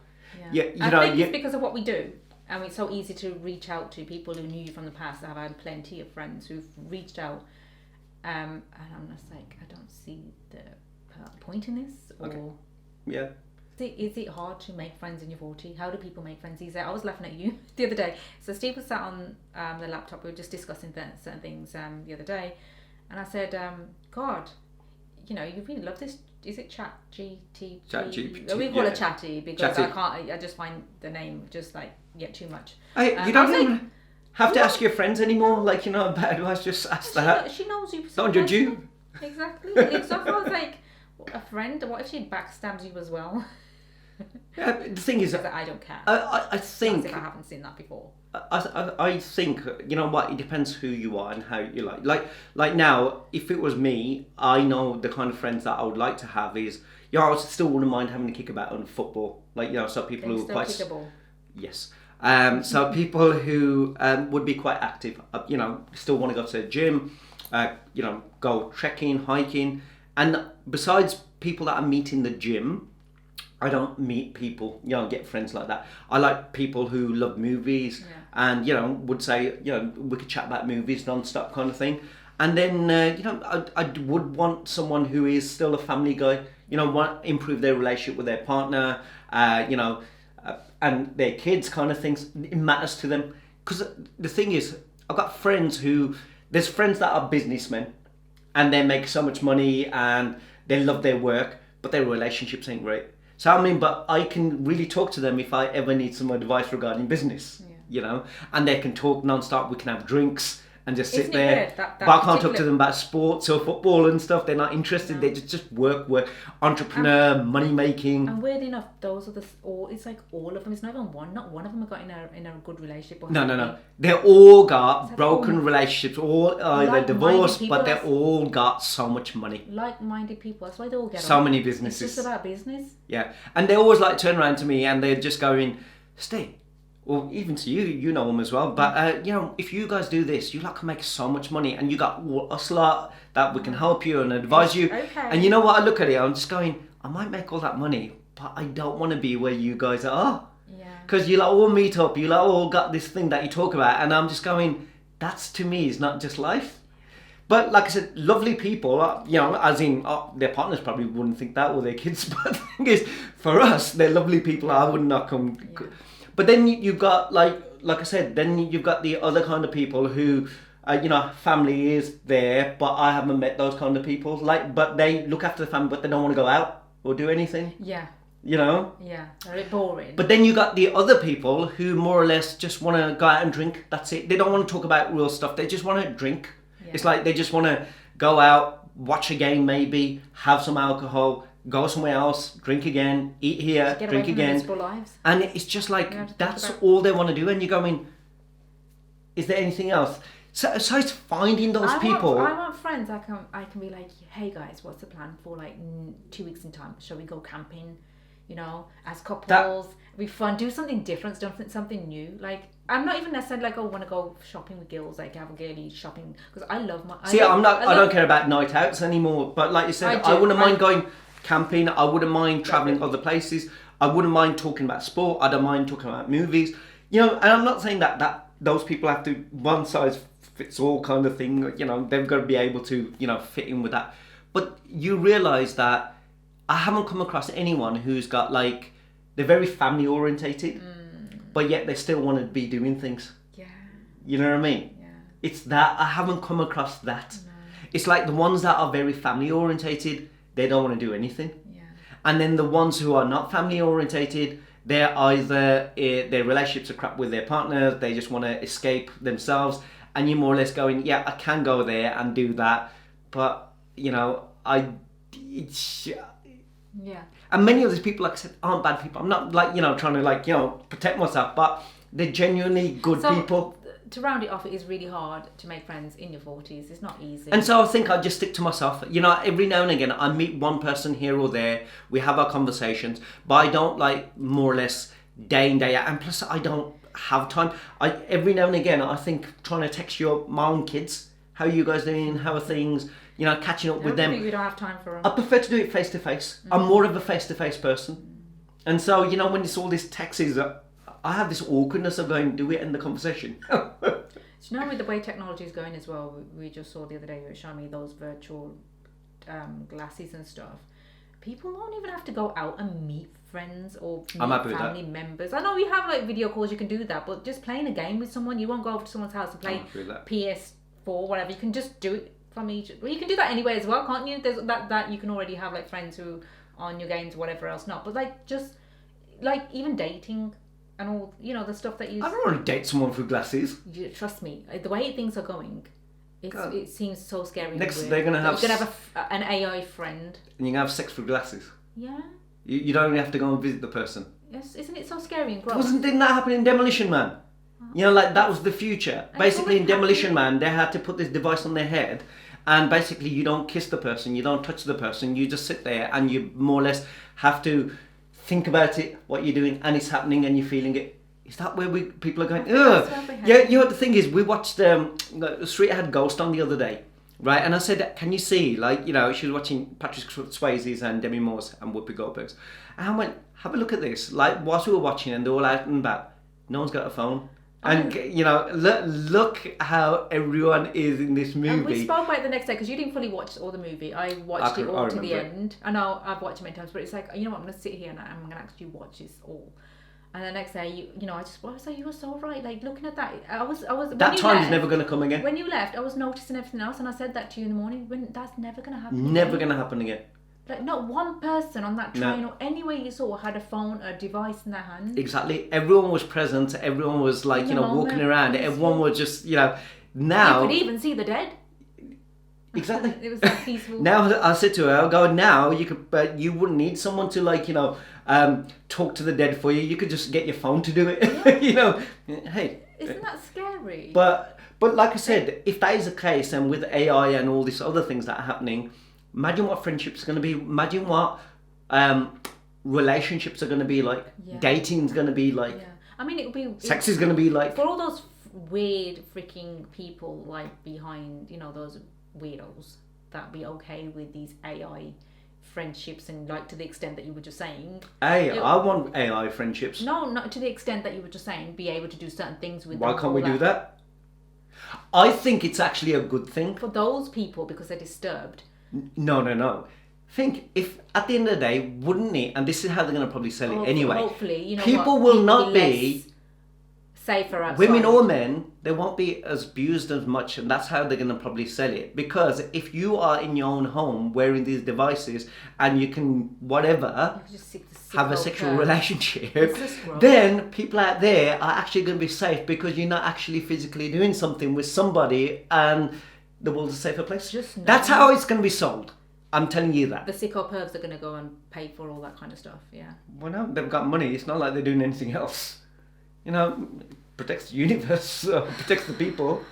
Speaker 2: Yeah. I think it's because of what we do. And it's so easy to reach out to people who knew you from the past. I've had plenty of friends who've reached out. And I'm just like, I don't see the point in this. Or
Speaker 1: okay. Yeah.
Speaker 2: Is it hard to make friends in your 40s? How do people make friends easier? I was laughing at you the other day. So Steve was sat on the laptop. We were just discussing certain things the other day. And I said, God, you really love this. Is it ChatGPT?
Speaker 1: ChatGPT.
Speaker 2: We call it Chatty because I just find the name just too much.
Speaker 1: You don't even have to ask your friends anymore. Bad advice, just ask that.
Speaker 2: She knows you.
Speaker 1: Don't judge you.
Speaker 2: Exactly. So I was like, a friend, what if she backstabs you as well?
Speaker 1: Yeah, the thing is,
Speaker 2: I don't care.
Speaker 1: I think
Speaker 2: if I haven't seen that before.
Speaker 1: I think it depends who you are and how you like now. If it was me, I know the kind of friends that I would like to have is I still wouldn't mind having a kick about on football, so people who are quite
Speaker 2: kickable.
Speaker 1: Yes. So people who would be quite active, still want to go to the gym, go trekking, hiking, and besides people that I meet in the gym, I don't meet people, get friends like that. I like people who love movies and, would say, we could chat about movies non-stop kind of thing. And then, I would want someone who is still a family guy, want to improve their relationship with their partner, and their kids kind of things. It matters to them. Because the thing is, I've got there's friends that are businessmen and they make so much money and they love their work, but their relationships ain't great. So but I can really talk to them if I ever need some advice regarding business, and they can talk non-stop. We can have drinks and just sit there. But I can't talk to them about sports or football and stuff. They're not interested. No. They just work, entrepreneur, money making.
Speaker 2: And weird enough, those are it's like all of them. It's not even one. Not one of them have got in a good relationship.
Speaker 1: No. They all got broken relationships, all either divorced, but they all got so much money.
Speaker 2: Like-minded people. That's why they all get
Speaker 1: so many businesses.
Speaker 2: It's just about business.
Speaker 1: Yeah, and they always turn around to me and they're just going, Steve. Well, even to you know them as well. But, if you guys do this, you can make so much money and you got us lot that we can help you and advise you.
Speaker 2: Okay.
Speaker 1: And you know what? I look at it, I'm just going, I might make all that money, but I don't want to be where you guys are.
Speaker 2: Yeah.
Speaker 1: Because you like all meet up, you like all got this thing that you talk about, and I'm just going, that's to me is not just life. But like I said, lovely people, as in their partners probably wouldn't think that, or their kids. But the thing is, for us, they're lovely people. I would not come.
Speaker 2: Yeah.
Speaker 1: But then you've got like I said, then you've got the other kind of people who, family is there, but I haven't met those kind of people. But they look after the family, but they don't want to go out or do anything.
Speaker 2: Yeah.
Speaker 1: Yeah,
Speaker 2: they're a bit boring.
Speaker 1: But then you got the other people who more or less just want to go out and drink. That's it. They don't want to talk about real stuff. They just want to drink. Yeah. It's like they just want to go out, watch a game maybe, have some alcohol, go somewhere else, drink again, eat here, drink again.
Speaker 2: Lives.
Speaker 1: And it's just like, that's all they want to do. And you're going, is there anything else? So it's finding those people.
Speaker 2: I want friends. I can be like, hey guys, what's the plan for like 2 weeks in time? Shall we go camping? As couples, it'd be fun. Do something different, something new. Like, I'm not even necessarily like, I want to go shopping with girls, like have a girly shopping, because I love my. I
Speaker 1: don't care about night outs anymore. But like you said, I wouldn't mind going camping. I wouldn't mind traveling other places. I wouldn't mind talking about sport. I don't mind talking about movies. And I'm not saying that those people have to one size fits all kind of thing. They've got to be able to fit in with that. But you realise that I haven't come across anyone who's got like, they're very family orientated, but yet they still want to be doing things.
Speaker 2: Yeah.
Speaker 1: You know what I mean?
Speaker 2: Yeah.
Speaker 1: It's that, I haven't come across that. No. It's like the ones that are very family orientated, they don't want to do anything.
Speaker 2: Yeah.
Speaker 1: And then the ones who are not family orientated, they're either, their relationships are crap with their partners, they just want to escape themselves, and you're more or less going, yeah, I can go there and do that, but,
Speaker 2: yeah.
Speaker 1: And many of these people, like I said, aren't bad people. I'm not like, trying to protect myself, but they're genuinely good people.
Speaker 2: To round it off, it is really hard to make friends in your 40s. It's not easy.
Speaker 1: And so I think I just stick to myself. Every now and again, I meet one person here or there. We have our conversations, but I don't like more or less day in, day out. And plus, I don't have time. Every now and again, I think trying to text my own kids. How are you guys doing? How are things? Catching up with them.
Speaker 2: I think we don't have time for them.
Speaker 1: I prefer to do it face to face. I'm more of a face to face person. And so, when it's all this text is, I have this awkwardness of going, do it in the conversation.
Speaker 2: With the way technology is going as well, we just saw the other day, you were showing me those virtual glasses and stuff. People don't even have to go out and meet friends or meet family members. I know you have like video calls, you can do that, but just playing a game with someone, you won't go over to someone's house and play PS4, whatever. You can just do it from each. Well, you can do that anyway as well, can't you? There's that you can already have like friends who are on your games, whatever else not. But like just like even dating and all, the stuff that you.
Speaker 1: I don't want to date someone through glasses.
Speaker 2: Trust me, the way things are going, it seems so scary.
Speaker 1: Next, they're gonna have.
Speaker 2: You're gonna have an AI friend.
Speaker 1: And you're gonna have sex through glasses.
Speaker 2: Yeah.
Speaker 1: You don't even have to go and visit the person.
Speaker 2: Yes, isn't it so scary and gross?
Speaker 1: Didn't that happen in Demolition Man? Like that was the future. Basically, in Demolition Man, they had to put this device on their head, and basically, you don't kiss the person, you don't touch the person, you just sit there, and you more or less have to think about it, what you're doing, and it's happening, and you're feeling it. Is that where people are going? Ugh. Yeah. The thing is, we watched Street had Ghost on the other day, right? And I said, can you see, she was watching Patrick Swayze's and Demi Moore's and Whoopi Goldberg's, and I went, have a look at this. Like whilst we were watching, and they're all out and about, no one's got a phone. And look how everyone is in this movie.
Speaker 2: And we spoke about it the next day because you didn't fully watch all the movie. I watched it all to the end. I know I've watched it many times, but it's like, you know what? I'm gonna sit here and I'm gonna actually watch this all. And the next day, I was like, you were so right. Like looking at that, I was.
Speaker 1: That time's never gonna come again.
Speaker 2: When you left, I was noticing everything else, and I said that to you in the morning. When that's never gonna happen.
Speaker 1: Never gonna happen again.
Speaker 2: Like not one person on that train or anywhere you saw had a phone or a device in their hand.
Speaker 1: Exactly. Everyone was present. Everyone was like, walking around. Everyone was just, now.
Speaker 2: You could even see the dead.
Speaker 1: Exactly.
Speaker 2: It was so peaceful.
Speaker 1: Now I said to her, now you could, but you wouldn't need someone to talk to the dead for you. You could just get your phone to do it.
Speaker 2: Yeah.
Speaker 1: Hey.
Speaker 2: Isn't that scary?
Speaker 1: But like I said, if that is the case, and with AI and all these other things that are happening, imagine what friendships are going to be. Imagine what relationships are going to be like. Yeah. Dating's going to be like.
Speaker 2: Yeah. I mean, it'll be.
Speaker 1: Sex is going to be like.
Speaker 2: For all those weird freaking people like behind, those weirdos that be okay with these AI friendships and like to the extent that you were just saying.
Speaker 1: Hey, I want AI friendships.
Speaker 2: No, not to the extent that you were just saying. Be able to do certain things with.
Speaker 1: Why
Speaker 2: them,
Speaker 1: can't we
Speaker 2: all
Speaker 1: do that? I think it's actually a good thing.
Speaker 2: for those people because they're disturbed?
Speaker 1: No. Think if at the end of the day, wouldn't it? And this is how they're going to probably sell it anyway.
Speaker 2: Hopefully, you know
Speaker 1: people
Speaker 2: what,
Speaker 1: will not be
Speaker 2: less safer outside.
Speaker 1: women or men. They won't be as abused as much, and that's how they're going to probably sell it. Because if you are in your own home wearing these devices and you can whatever.
Speaker 2: You just
Speaker 1: have a sexual
Speaker 2: curve.
Speaker 1: relationship,
Speaker 2: It's gross.
Speaker 1: then people out there are actually going to be safe because you're not actually physically doing something with somebody, and the world's a safer place.
Speaker 2: Just
Speaker 1: That's
Speaker 2: know.
Speaker 1: how it's going to be sold. I'm telling you that.
Speaker 2: The sicko pervs are going to go and pay for all that kind of stuff. Yeah.
Speaker 1: Well, no, they've got money. It's not like they're doing anything else. You know, protects the universe, protects the people.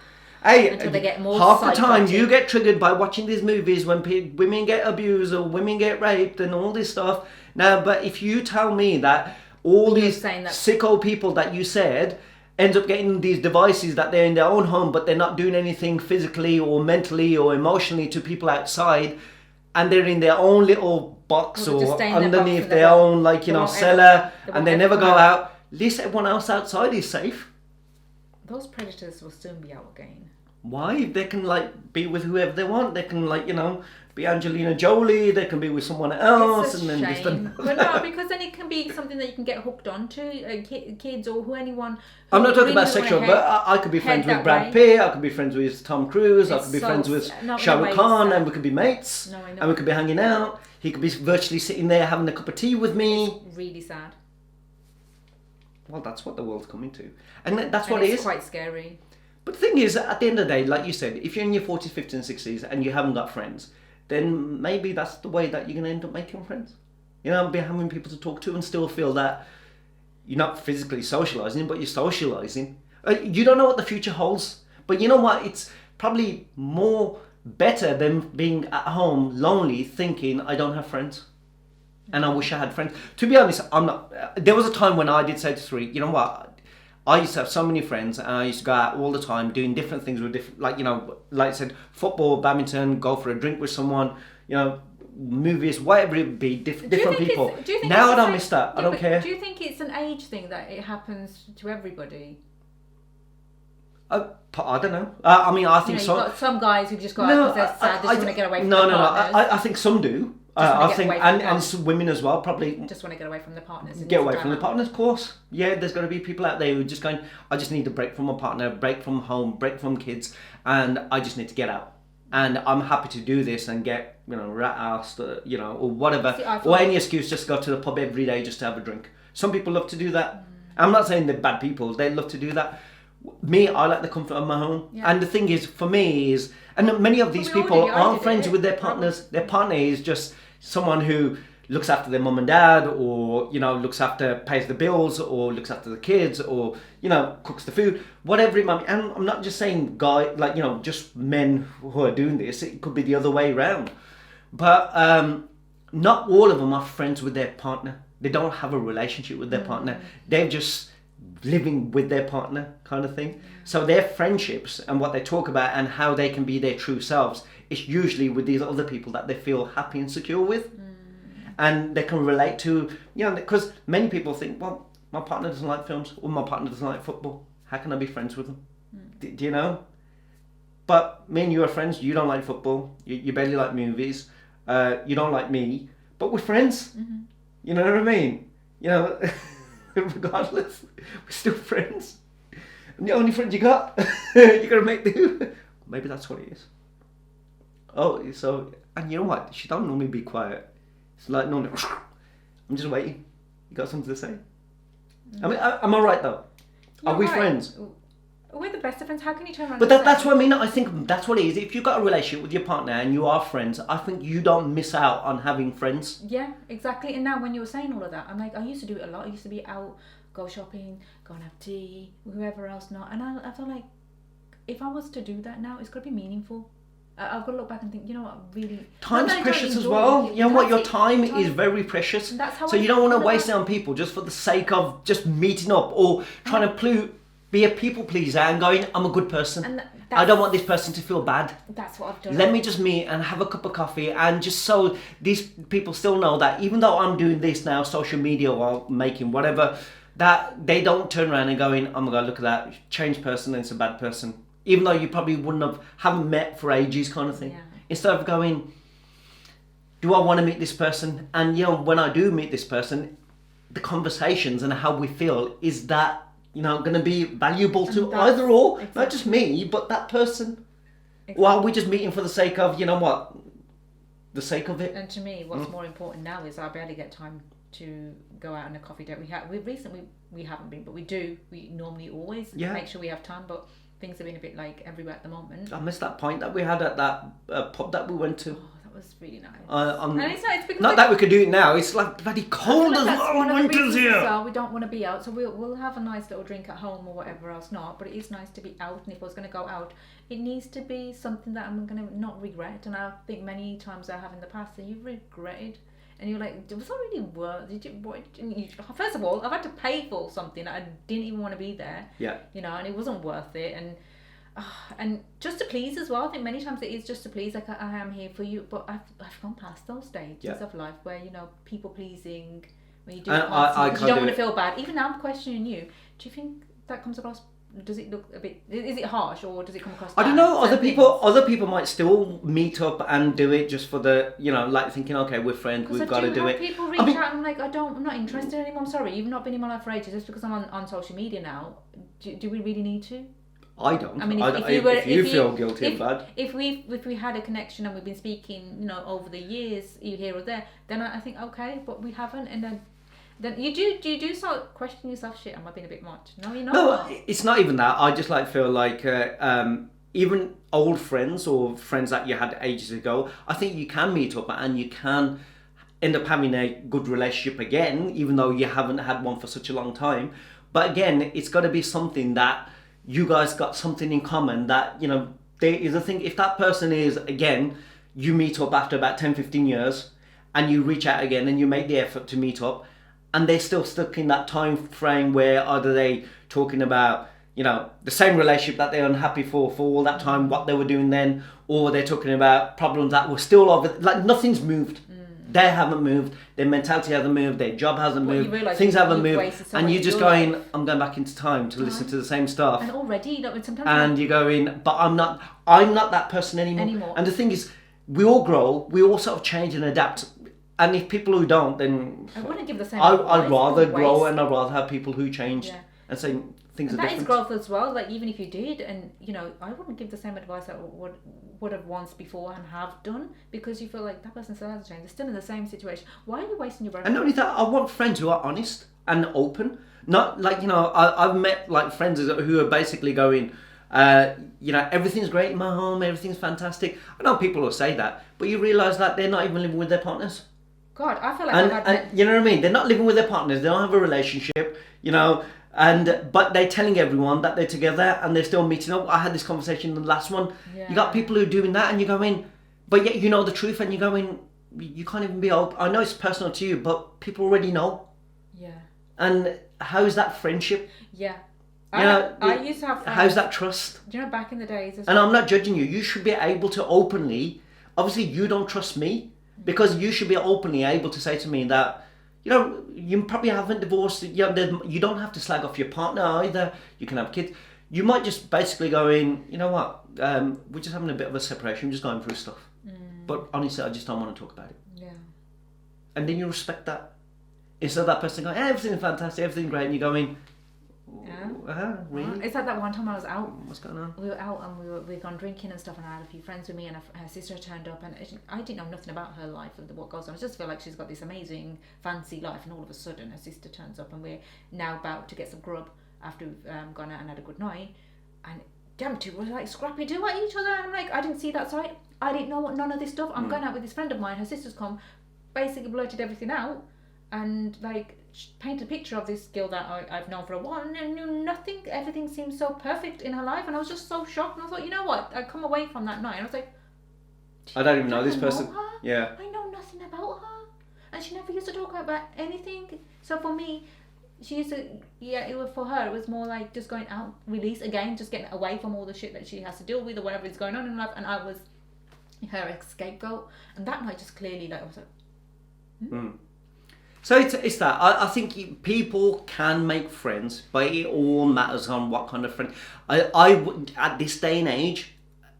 Speaker 1: Hey,
Speaker 2: Until they get more
Speaker 1: half the time
Speaker 2: psychotic.
Speaker 1: you get triggered by watching these movies when women get abused or women get raped and all this stuff. Now, but if you tell me that all
Speaker 2: You're
Speaker 1: these
Speaker 2: saying that-
Speaker 1: sicko people that you said end up getting these devices that they're in their own home, but they're not doing anything physically or mentally or emotionally to people outside, and they're in their own little box
Speaker 2: Well, they're just
Speaker 1: or
Speaker 2: staying in their box
Speaker 1: underneath
Speaker 2: and they
Speaker 1: their
Speaker 2: won't-
Speaker 1: own, like,
Speaker 2: they
Speaker 1: you know,
Speaker 2: won't ever-
Speaker 1: cellar,
Speaker 2: they
Speaker 1: and
Speaker 2: won't
Speaker 1: they
Speaker 2: ever
Speaker 1: never
Speaker 2: come
Speaker 1: go
Speaker 2: out.
Speaker 1: out. At least everyone else outside is safe.
Speaker 2: Those predators will soon be out again.
Speaker 1: Why? They can, like, be with whoever they want. They can, like, you know, be Angelina Jolie. They can be with someone else,
Speaker 2: It's a
Speaker 1: and then just
Speaker 2: shame. But no, because then it can be something that you can get hooked onto, kids or who anyone.
Speaker 1: I'm not talking
Speaker 2: really
Speaker 1: about
Speaker 2: wanna
Speaker 1: sexual,
Speaker 2: head-
Speaker 1: but I could be friends
Speaker 2: head
Speaker 1: with
Speaker 2: that
Speaker 1: Brad
Speaker 2: way.
Speaker 1: Pitt. I could be friends with Tom Cruise. I
Speaker 2: It's
Speaker 1: could be
Speaker 2: so
Speaker 1: friends with
Speaker 2: no, in a
Speaker 1: Shah
Speaker 2: way
Speaker 1: Rukh
Speaker 2: it's
Speaker 1: Khan,
Speaker 2: sad.
Speaker 1: and we could be mates.
Speaker 2: No, I know.
Speaker 1: And we could be hanging out. He could be virtually sitting there having a cup of tea with me.
Speaker 2: Really sad.
Speaker 1: Well, that's what the world's coming to, and that's
Speaker 2: And
Speaker 1: what it
Speaker 2: it's
Speaker 1: is.
Speaker 2: quite scary.
Speaker 1: But the thing is, at the end of the day, like you said, if you're in your 40s, 50s and 60s and you haven't got friends, then maybe that's the way that you're going to end up making friends. You know, be having people to talk to and still feel that you're not physically socialising, but you're socialising. You don't know what the future holds. But you know what? It's probably more better than being at home lonely thinking, I don't have friends. And I wish I had friends. To be honest, I'm not. There was a time when I did say to Three, you know what? I used to have so many friends, and I used to go out all the time doing different things with different, like, you know, like I said, football, badminton, go for a drink with someone, you know, movies, whatever it be, different people. Now I don't miss that. I don't care.
Speaker 2: Do you think it's an age thing that it happens to everybody?
Speaker 1: I don't know. I mean, I
Speaker 2: You
Speaker 1: think
Speaker 2: know,
Speaker 1: so.
Speaker 2: you've got some guys who just go out because they're sad, they just want to get away from their partners.
Speaker 1: I think some do.
Speaker 2: Just wanna
Speaker 1: I
Speaker 2: get
Speaker 1: think,
Speaker 2: away from
Speaker 1: and
Speaker 2: partners.
Speaker 1: some women as well, probably
Speaker 2: Just want to get away from their partners. and
Speaker 1: get
Speaker 2: it's
Speaker 1: away
Speaker 2: a
Speaker 1: from the
Speaker 2: drama.
Speaker 1: partners, of course. Yeah, there's going to be people out there who are just going, I just need a break from my partner, break from home, break from kids, and I just need to get out. And I'm happy to do this and get, you know, rat-assed, you know, or whatever,
Speaker 2: See, I
Speaker 1: or
Speaker 2: thought-
Speaker 1: any excuse just to go to the pub every day just to have a drink. Some people love to do that. I'm not saying they're bad people, they love to do that. Me, I like the comfort of my home.
Speaker 2: Yeah.
Speaker 1: And the thing is, for me, is, and many of these
Speaker 2: we all
Speaker 1: people
Speaker 2: do, I
Speaker 1: aren't
Speaker 2: did
Speaker 1: friends
Speaker 2: it.
Speaker 1: with their partners. Their partner is just someone who looks after their mum and dad, or, you know, looks after, pays the bills, or looks after the kids, or, you know, cooks the food, whatever it might be. And I'm not just saying like, you know, just men who are doing this. It could be the other way around. But not all of them are friends with their partner. They don't have a relationship with their partner. They're just living with their partner, kind of thing. So their friendships and what they talk about and how they can be their true selves is usually with these other people that they feel happy and secure with. And they can relate to, you know, because many people think, well, my partner doesn't like films, or my partner doesn't like football. How can I be friends with them? Do you know? But me and you are friends. You don't like football. You barely like movies. You don't like me. But we're friends. You know what I mean? You know, regardless, we're still friends. And the only friend you got, you're going to make do. Maybe that's what it is. Oh, so, and you know what? She don't normally be quiet. It's like, no, I'm just waiting. You got something to say? I mean, am I right though?
Speaker 2: You're
Speaker 1: Are we
Speaker 2: right.
Speaker 1: friends?
Speaker 2: We're the best of friends. How can you turn around?
Speaker 1: But
Speaker 2: and
Speaker 1: that's
Speaker 2: say-
Speaker 1: what I mean. I think that's what it is. If you've got a relationship with your partner and you are friends, I think you don't miss out on having friends.
Speaker 2: Yeah, exactly. And now when you were saying all of that, I'm like, I used to do it a lot. I used to be out, go shopping, go and have tea, whoever else not. And I feel like if I was to do that now, it's got to be meaningful. I've got to look back and think, you know what, really...
Speaker 1: Time's
Speaker 2: not that I don't
Speaker 1: precious as
Speaker 2: enjoy
Speaker 1: well.
Speaker 2: it,
Speaker 1: You know what? Your
Speaker 2: that's it.
Speaker 1: time is very precious.
Speaker 2: That's how
Speaker 1: So
Speaker 2: I
Speaker 1: you don't want to
Speaker 2: feel
Speaker 1: waste it
Speaker 2: about-
Speaker 1: on people just for the sake of just meeting up or trying to be a people pleaser and going, I'm a good person.
Speaker 2: And
Speaker 1: I don't want this person to feel bad.
Speaker 2: That's what I've done.
Speaker 1: Let me just meet and have a cup of coffee, and just so these people still know that even though I'm doing this now, social media or making whatever, that they don't turn around and going, oh my God, look at that changed person and it's a bad person. Even though you probably haven't met for ages, kind of thing.
Speaker 2: Yeah.
Speaker 1: Instead of going, do I want to meet this person? And when I do meet this person, the conversations and how we feel, is that going to be valuable to either or,
Speaker 2: exactly.
Speaker 1: not just me, but that person.
Speaker 2: Exactly.
Speaker 1: Or are we just meeting for the sake of, the sake of it?
Speaker 2: And to me, what's more important now is I barely get time to go out on a coffee date. We recently haven't been, but we normally always make sure we have time, but things have been a bit like everywhere at the moment.
Speaker 1: I missed that point that we had at that pub that we went to.
Speaker 2: Oh, that was really nice.
Speaker 1: And
Speaker 2: it's because
Speaker 1: not that we could do it now. It's like bloody cold as
Speaker 2: that's
Speaker 1: well.
Speaker 2: one of the
Speaker 1: Winter's
Speaker 2: reasons
Speaker 1: here.
Speaker 2: as well. We don't want to be out, so we'll have a nice little drink at home or whatever else. Not, but it is nice to be out. And if I was going to go out, it needs to be something that I'm going to not regret. And I think many times I have in the past that you've regretted. And you're like, was that really worth? First of all, I've had to pay for something that I didn't even want to be there.
Speaker 1: Yeah.
Speaker 2: And it wasn't worth it. And just to please as well. I think many times it is just to please. Like I am here for you, but I've gone past those stages of life where people pleasing. When you do
Speaker 1: I
Speaker 2: you don't want to feel bad. Even now, I'm questioning you. Do you think that comes across? Does it look a bit? Is it harsh, or does it come across?
Speaker 1: I don't know. Other people might still meet up and do it just for the like thinking, okay, we're friends, we've got to do it.
Speaker 2: People reach out and I'm like, I'm not interested anymore. I'm sorry, you've not been in my life for ages. Just because I'm on social media now, do we really need to?
Speaker 1: I don't.
Speaker 2: I mean,
Speaker 1: if you feel guilty of that.
Speaker 2: If we had a connection and we've been speaking, over the years, here or there, then I think okay, but we haven't, and then you do start questioning yourself. Shit, am I being a bit much? No, you're not.
Speaker 1: No, it's not even that. I just feel like even old friends or friends that you had ages ago, I think you can meet up and you can end up having a good relationship again, even though you haven't had one for such a long time. But again, it's got to be something that you guys got something in common, that there is a thing. If that person is, again, you meet up after about 10-15 years and you reach out again and you make the effort to meet up, and they're still stuck in that time frame where either they talking about the same relationship that they're unhappy for all that time, what they were doing then, or they're talking about problems that were still over, like nothing's moved. They haven't moved, their mentality hasn't moved, their job hasn't moved, things haven't moved, and you're just going, I'm going back into time to listen to the same stuff.
Speaker 2: And already, sometimes.
Speaker 1: And you're going, but I'm not that person anymore. And the thing is, we all grow, we all sort of change and adapt. And if people who don't, then
Speaker 2: I wouldn't give the same.
Speaker 1: I'd rather grow, and I'd rather have people who change and say things are different.
Speaker 2: That is growth as well. Like even if you did, and I wouldn't give the same advice that would have once before and have done, because you feel like that person still hasn't changed. They're still in the same situation. Why are you wasting your breath?
Speaker 1: And not only that, I want friends who are honest and open. Not like I've met like friends who are basically going, everything's great in my home, everything's fantastic. I know people will say that, but you realise that they're not even living with their partners.
Speaker 2: God, I feel like
Speaker 1: and you know what I mean? They're not living with their partners. They don't have a relationship, but they're telling everyone that they're together and they're still meeting up. I had this conversation in the last one. Yeah. You got people who are doing that, and you're going, but yet you know the truth, and you're going, you can't even be open. I know it's personal to you, but people already know.
Speaker 2: Yeah.
Speaker 1: And how is that friendship?
Speaker 2: Yeah.
Speaker 1: I
Speaker 2: used to have.
Speaker 1: How's that trust?
Speaker 2: Back in the days.
Speaker 1: And I'm not judging you. You should be able to openly. Obviously, you don't trust me. Because you should be openly able to say to me that, you probably haven't divorced. You don't have to slag off your partner either. You can have kids. You might just basically go in, you know what, we're just having a bit of a separation. We're just going through stuff. But honestly, I just don't want to talk about it.
Speaker 2: Yeah.
Speaker 1: And then you respect that. Instead of that person going, everything's fantastic, everything's great, and you're going, really?
Speaker 2: It's like that one time I was out.
Speaker 1: What's going on?
Speaker 2: We were out and we'd gone drinking and stuff, and I had a few friends with me, and her sister turned up, and I didn't know nothing about her life and what goes on. I just feel like she's got this amazing fancy life, and all of a sudden her sister turns up, and we're now about to get some grub after we've gone out and had a good night, and them two were like scrappy do at each other, and I'm like, I didn't see that side. I didn't know none of this stuff. I'm going out with this friend of mine, her sister's come, basically blurted everything out, and like paint a picture of this girl that I've known for a while, and knew nothing. Everything seemed so perfect in her life, and I was just so shocked. And I thought, you know what? I come away from that night, and I was like,
Speaker 1: I don't even know this person.
Speaker 2: Her?
Speaker 1: Yeah.
Speaker 2: I know nothing about her, and she never used to talk about anything. So for me, She used to, yeah, it was for her, it was more like just going out, release again, just getting away from all the shit that she has to deal with or whatever is going on in life, and I was her scapegoat. And that night just clearly, like, I was like,
Speaker 1: So it's that. I think people can make friends, but it all matters on what kind of friend. I would, at this day and age,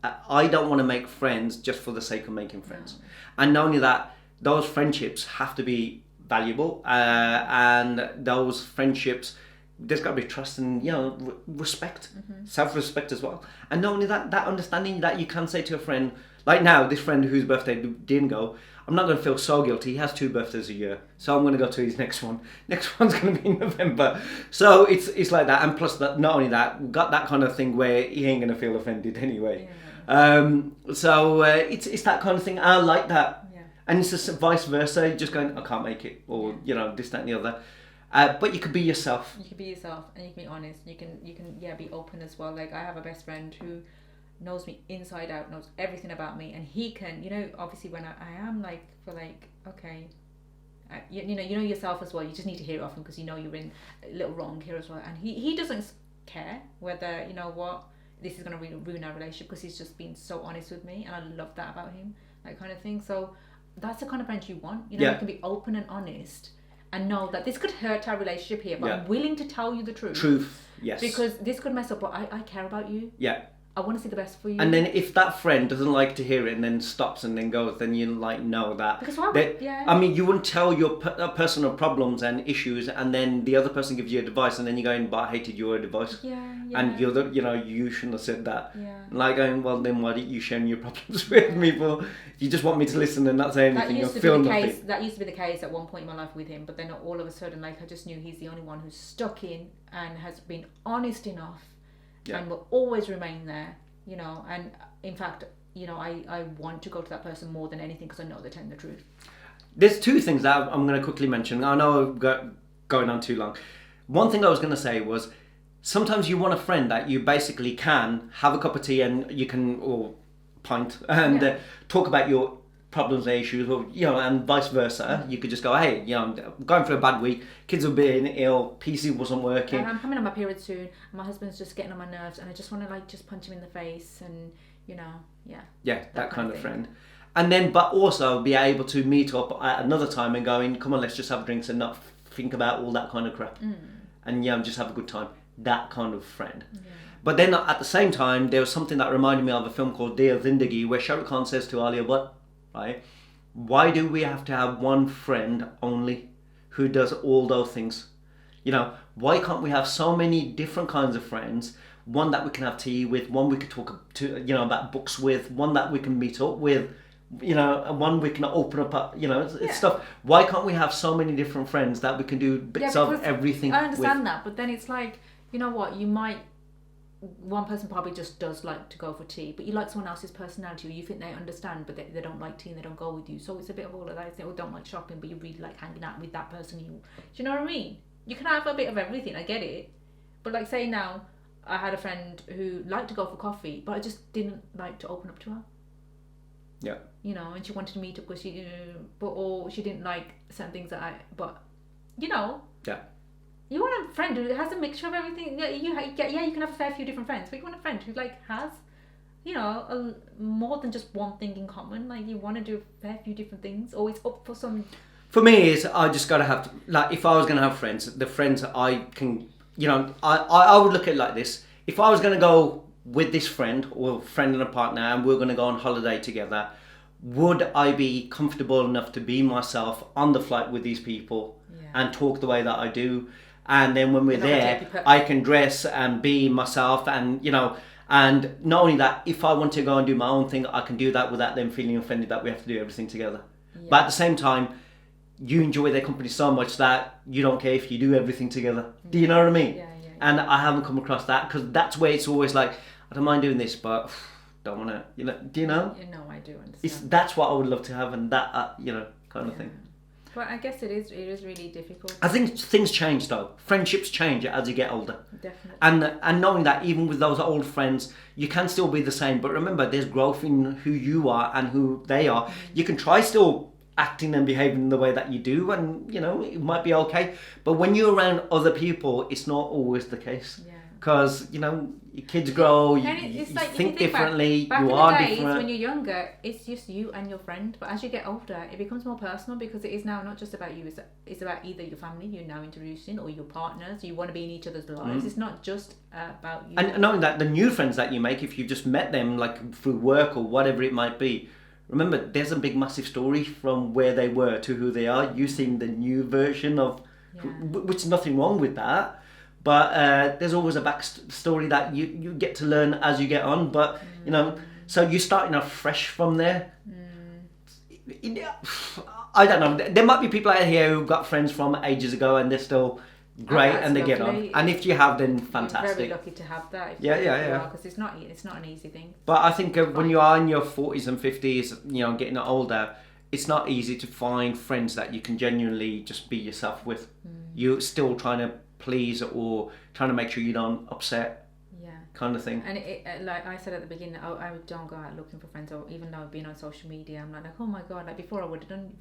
Speaker 1: I don't want to make friends just for the sake of making friends. And not only that, those friendships have to be valuable, and those friendships, there's got to be trust and respect, self-respect as well. And not only that, that understanding that you can say to a friend, like now, this friend whose birthday didn't go, I'm not going to feel so guilty. He has 2 birthdays a year, so I'm going to go to his next one. Next one's going to be in November. So it's like that. And plus, that not only that, we've got that kind of thing where he ain't going to feel offended anyway. So it's that kind of thing. I like that. And it's just vice versa, just going, I can't make it, or this, that, and the other. But you could be yourself.
Speaker 2: You can be yourself, and you can be honest. You can be open as well. Like, I have a best friend who knows me inside out, knows everything about me, and he can, obviously when I am like, for like, okay, you know yourself as well. You just need to hear it often because you're in a little wrong here as well. And he doesn't care whether this is going to ruin our relationship, because he's just been so honest with me, and I love that about him, that kind of thing. So that's the kind of friend you want. You can be open and honest and know that this could hurt our relationship here, but I'm willing to tell you the truth.
Speaker 1: Yes.
Speaker 2: Because this could mess up, but I care about you.
Speaker 1: Yeah.
Speaker 2: I want to see the best for you.
Speaker 1: And then if that friend doesn't like to hear it and then stops and then goes, then you know that.
Speaker 2: Because
Speaker 1: I mean, you wouldn't tell your personal problems and issues, and then the other person gives you advice, and then you're going, but I hated your advice. And you're you shouldn't have said that. Like going, well, then why didn't you share your problems with me? For you just want me to listen and not say anything or feel nothing.
Speaker 2: That used to be the case at one point in my life with him, but then all of a sudden, like, I just knew he's the only one who's stuck in and has been honest enough. And will always remain there, and in fact, I want to go to that person more than anything because I know they're telling the truth.
Speaker 1: There's 2 things that I'm going to quickly mention. I know I've got going on too long. One thing I was going to say was, sometimes you want a friend that you basically can have a cup of tea and you can, or pint, and talk about your problems and issues, or and vice versa. You could just go, hey, I'm going through a bad week, kids have been ill, PC wasn't working,
Speaker 2: I'm coming on my period soon, and my husband's just getting on my nerves, and I just want to just punch him in the face, and that
Speaker 1: kind of friend. And then, but also be able to meet up at another time and going, come on, let's just have drinks and not think about all that kind of crap, and just have a good time. That kind of friend. But then at the same time, there was something that reminded me of a film called Dear Zindagi, where Shah Rukh Khan says to Alia Bhatt, right, why do we have to have one friend only who does all those things? Why can't we have so many different kinds of friends? One that we can have tea with, one we could talk to, about books with, one that we can meet up with, and one we can open up, stuff. Why can't we have so many different friends that we can do bits of everything with?
Speaker 2: I understand that, but then it's like, one person probably just does like to go for tea, but you like someone else's personality, or you think they understand, but they don't like tea and they don't go with you. So it's a bit of all of that. They don't like shopping, but you really like hanging out with that person. Do you know what I mean? You can have a bit of everything. I get it, but like, say now, I had a friend who liked to go for coffee, but I just didn't like to open up to her.
Speaker 1: Yeah.
Speaker 2: And she wanted to meet up because or she didn't like certain things
Speaker 1: Yeah.
Speaker 2: You want a friend who has a mixture of everything. You can have a fair few different friends, but you want a friend who has, more than just one thing in common. Like, you want to do a fair few different things, or it's up for some.
Speaker 1: For me, I just gotta have to, like, if I was gonna have friends, the friends I can, I would look at it like this. If I was gonna go with this friend or friend and a partner, and we're gonna go on holiday together, would I be comfortable enough to be myself on the flight with these people and talk the way that I do? And then when we're there, I can dress and be myself, and and not only that, if I want to go and do my own thing, I can do that without them feeling offended that we have to do everything together. But at the same time, you enjoy their company so much that you don't care if you do everything together. Do you know what I mean? And I haven't come across that, because that's where it's always like, I don't mind doing this, but don't want to, do you know?
Speaker 2: No, I do understand.
Speaker 1: That's what I would love to have, and that, kind of thing.
Speaker 2: But I guess it is really difficult.
Speaker 1: I think things change though. Friendships change as you get older.
Speaker 2: Definitely.
Speaker 1: And knowing that even with those old friends, you can still be the same. But remember, there's growth in who you are and who they are. You can try still acting and behaving the way that you do, and it might be okay. But when you're around other people, it's not always the case.
Speaker 2: Yeah.
Speaker 1: Because your kids grow, you
Speaker 2: like,
Speaker 1: think differently,
Speaker 2: back
Speaker 1: you
Speaker 2: in
Speaker 1: are
Speaker 2: the days,
Speaker 1: different.
Speaker 2: when you're younger, it's just you and your friend. But as you get older, it becomes more personal, because it is now not just about you. It's about either your family you're now introducing, or your partners. You want to be in each other's lives. It's not just about you.
Speaker 1: And knowing that the new friends that you make, if you've just met them like through work or whatever it might be, remember there's a big massive story from where they were to who they are. You seeing the new version of, which is nothing wrong with that. But there's always a backstory that you get to learn as you get on. But, so you're starting off fresh from there. I don't know. There might be people out here who've got friends from ages ago and they're still great and they get on. And if you have, then fantastic.
Speaker 2: You're very lucky to have that.
Speaker 1: Yeah.
Speaker 2: Because it's not an easy thing.
Speaker 1: But I think when you are in your 40s and 50s, getting older, it's not easy to find friends that you can genuinely just be yourself with. You're still trying to please or trying to make sure you don't upset, kind of thing.
Speaker 2: And it, like I said at the beginning, I don't go out looking for friends, or even though I've been on social media, I'm like, oh my god, like before I would have done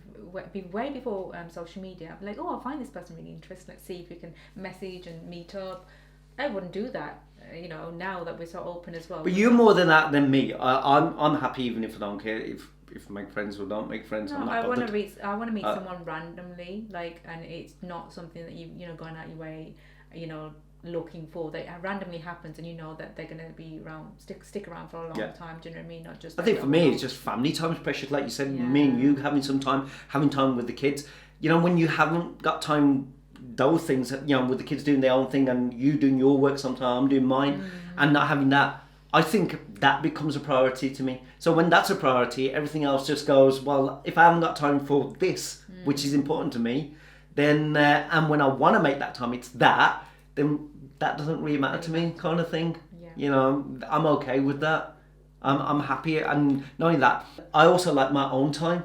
Speaker 2: way before social media, I'd be like, oh, I find this person really interesting, let's see if we can message and meet up. I wouldn't do that, now that we're so open as well.
Speaker 1: But you're more than that than me. I'm happy even if I don't care if I make friends or don't make friends.
Speaker 2: No,
Speaker 1: I'm not
Speaker 2: I want
Speaker 1: bothered.
Speaker 2: to meet someone randomly, and it's not something that you going out your way, looking for. That randomly happens, and that they're going to be around, stick around for a long time. Do you know what I mean? Not just.
Speaker 1: I think for me, it's just family time, especially like you said, me and you having time with the kids. When you haven't got time, those things, with the kids doing their own thing and you doing your work sometimes, I'm doing mine, and not having that. I think that becomes a priority to me. So when that's a priority, everything else just goes, well, if I haven't got time for this, which is important to me, then, and when I want to make that time, it's that, then that doesn't really matter to me, kind of thing. Yeah. I'm okay with that. I'm happy. And knowing that, I also like my own time,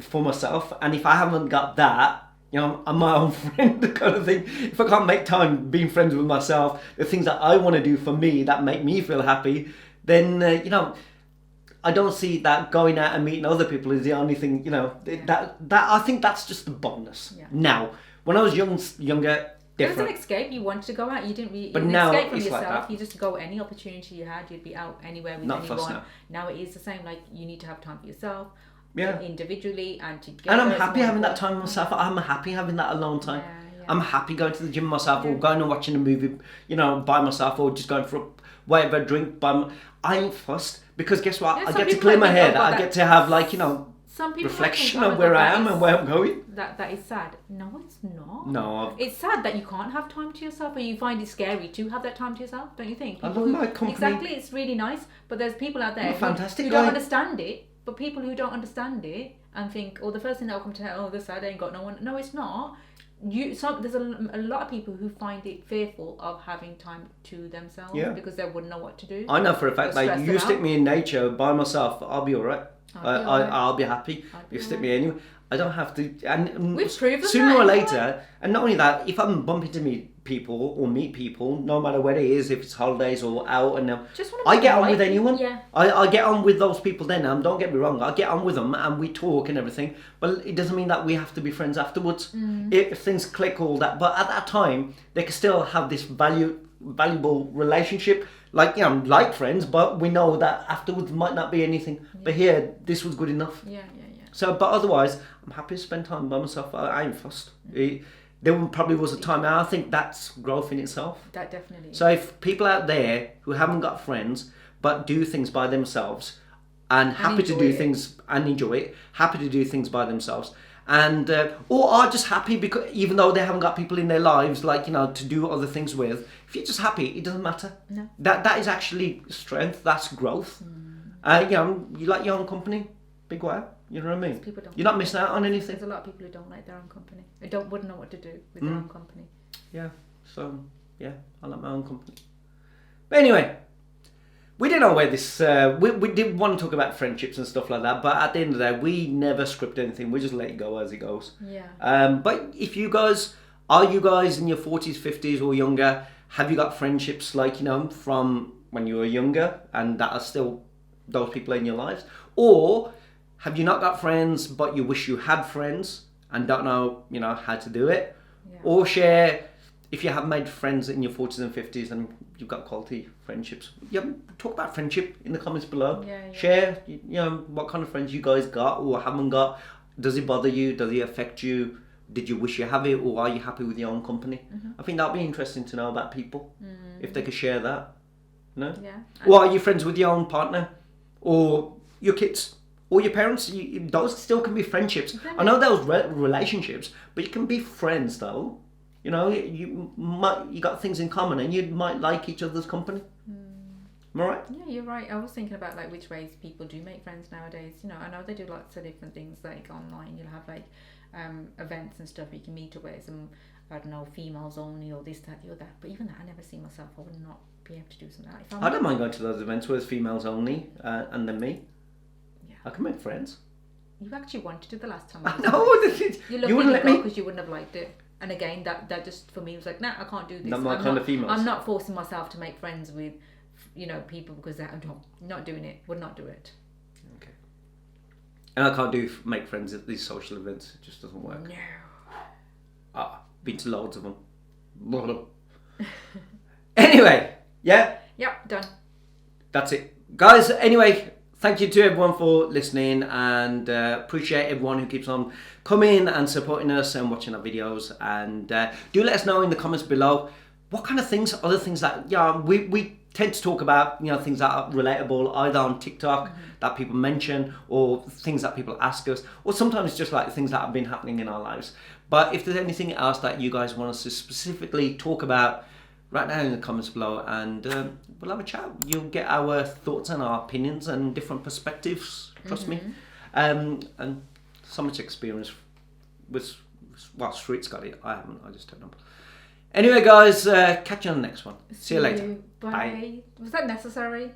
Speaker 1: for myself. And if I haven't got that, I'm my own friend, kind of thing. If I can't make time being friends with myself, the things that I want to do for me that make me feel happy, then, I don't see that going out and meeting other people is the only thing, that I think that's just the bonus. Yeah. Now, when I was younger, different.
Speaker 2: It was an escape. You wanted to go out. You didn't really escape from yourself. Like you just go any opportunity you had. You'd be out anywhere with anyone. Now it is the same. Like you need to have time for yourself. Individually and together.
Speaker 1: And I'm happy having that time myself. I'm happy having that alone time. Yeah. I'm happy going to the gym myself or going and watching a movie, by myself, or just going for whatever drink. I ain't fussed because guess what? I get to clear my head. I get to have
Speaker 2: some people
Speaker 1: reflection of where I am and where I'm going.
Speaker 2: That is sad. No, it's not.
Speaker 1: No.
Speaker 2: It's sad that you can't have time to yourself, or you find it scary to have that time to yourself, don't you think?
Speaker 1: I love my company.
Speaker 2: Exactly, it's really nice, but there's people out there who don't understand it. But people who don't understand it and think, the first thing that'll come to head, this side ain't got no one. No, it's not. There's a lot of people who find it fearful of having time to themselves because they wouldn't know what to do.
Speaker 1: I know for a fact, like you stick me in nature by myself, I'll be alright. I'll be happy. You stick me anywhere. I don't have to. And
Speaker 2: we've proven
Speaker 1: sooner or later, and not only that, if I'm bumping to meet people or meet people, no matter where it is, if it's holidays or out, and I get on with anyone.
Speaker 2: Yeah.
Speaker 1: I get on with those people then. Don't get me wrong. I get on with them and we talk and everything. But it doesn't mean that we have to be friends afterwards. If things click, all that. But at that time, they can still have this valuable relationship. Like friends, but we know that afterwards might not be anything. But here, this was good enough.
Speaker 2: Yeah.
Speaker 1: So, but otherwise, I'm happy to spend time by myself. I ain't fussed. There probably was a time, and I think that's growth in itself.
Speaker 2: That definitely is.
Speaker 1: So if people out there who haven't got friends, but do things by themselves, and happy to do things and enjoy it, happy to do things by themselves, and or are just happy because even though they haven't got people in their lives, to do other things with, if you're just happy, it doesn't matter.
Speaker 2: No.
Speaker 1: That is actually strength. That's growth. You like your own company, big wow. You know what I mean? You're not missing out on anything.
Speaker 2: There's a lot of people who don't like their own company. They wouldn't know what to do with their own company.
Speaker 1: Yeah. So I like my own company. But anyway, we didn't know where this. We did want to talk about friendships and stuff like that, but at the end of the day, we never script anything. We just let it go as it goes.
Speaker 2: Yeah.
Speaker 1: But if you guys are in your 40s, 50s, or younger, have you got friendships from when you were younger, and that are still those people in your lives, or have you not got friends, but you wish you had friends and don't know, how to do it?
Speaker 2: Yeah.
Speaker 1: Or share, if you have made friends in your 40s and 50s and you've got quality friendships. Talk about friendship in the comments below.
Speaker 2: Yeah.
Speaker 1: Share, what kind of friends you guys got or haven't got. Does it bother you? Does it affect you? Did you wish you have it, or are you happy with your own company? I think that'd be interesting to know about people, if they could share that. No?
Speaker 2: Yeah.
Speaker 1: Or are you friends with your own partner, or your kids, or your parents? Those still can be friendships.
Speaker 2: Exactly.
Speaker 1: I know those relationships, but you can be friends though. You got things in common, and you might like each other's company. Am I right?
Speaker 2: Yeah, you're right. I was thinking about like which ways people do make friends nowadays. I know they do lots of different things like online. You'll have like events and stuff you can meet up with some, I don't know, females only or this, that, the other. But even that, I never see myself. I would not be able to do something like that.
Speaker 1: I don't mind going to those events where it's females only, and then me.
Speaker 2: Yeah.
Speaker 1: I can make friends.
Speaker 2: You actually wanted to the last time.
Speaker 1: I know. You wouldn't let me.
Speaker 2: Because you wouldn't have liked it. And again, that just for me was like, nah, I can't do this.
Speaker 1: Not my kind of females.
Speaker 2: I'm not forcing myself to make friends with, people because I'm not doing it. Would not do it.
Speaker 1: Okay. And I can't make friends at these social events. It just doesn't work.
Speaker 2: No.
Speaker 1: Been to loads of them. Anyway, yeah.
Speaker 2: Yep, done.
Speaker 1: That's it, guys. Anyway, thank you to everyone for listening, and appreciate everyone who keeps on coming and supporting us and watching our videos. And do let us know in the comments below what kind of other things that we tend to talk about, things that are relatable either on TikTok that people mention, or things that people ask us, or sometimes just like things that have been happening in our lives. But if there's anything else that you guys want us to specifically talk about, right now in the comments below, and we'll have a chat. You'll get our thoughts and our opinions and different perspectives, trust me. And so much experience with, Street's got it, I haven't, I just turned up. Anyway guys, catch you on the next one. See you later.
Speaker 2: Bye. Was that necessary?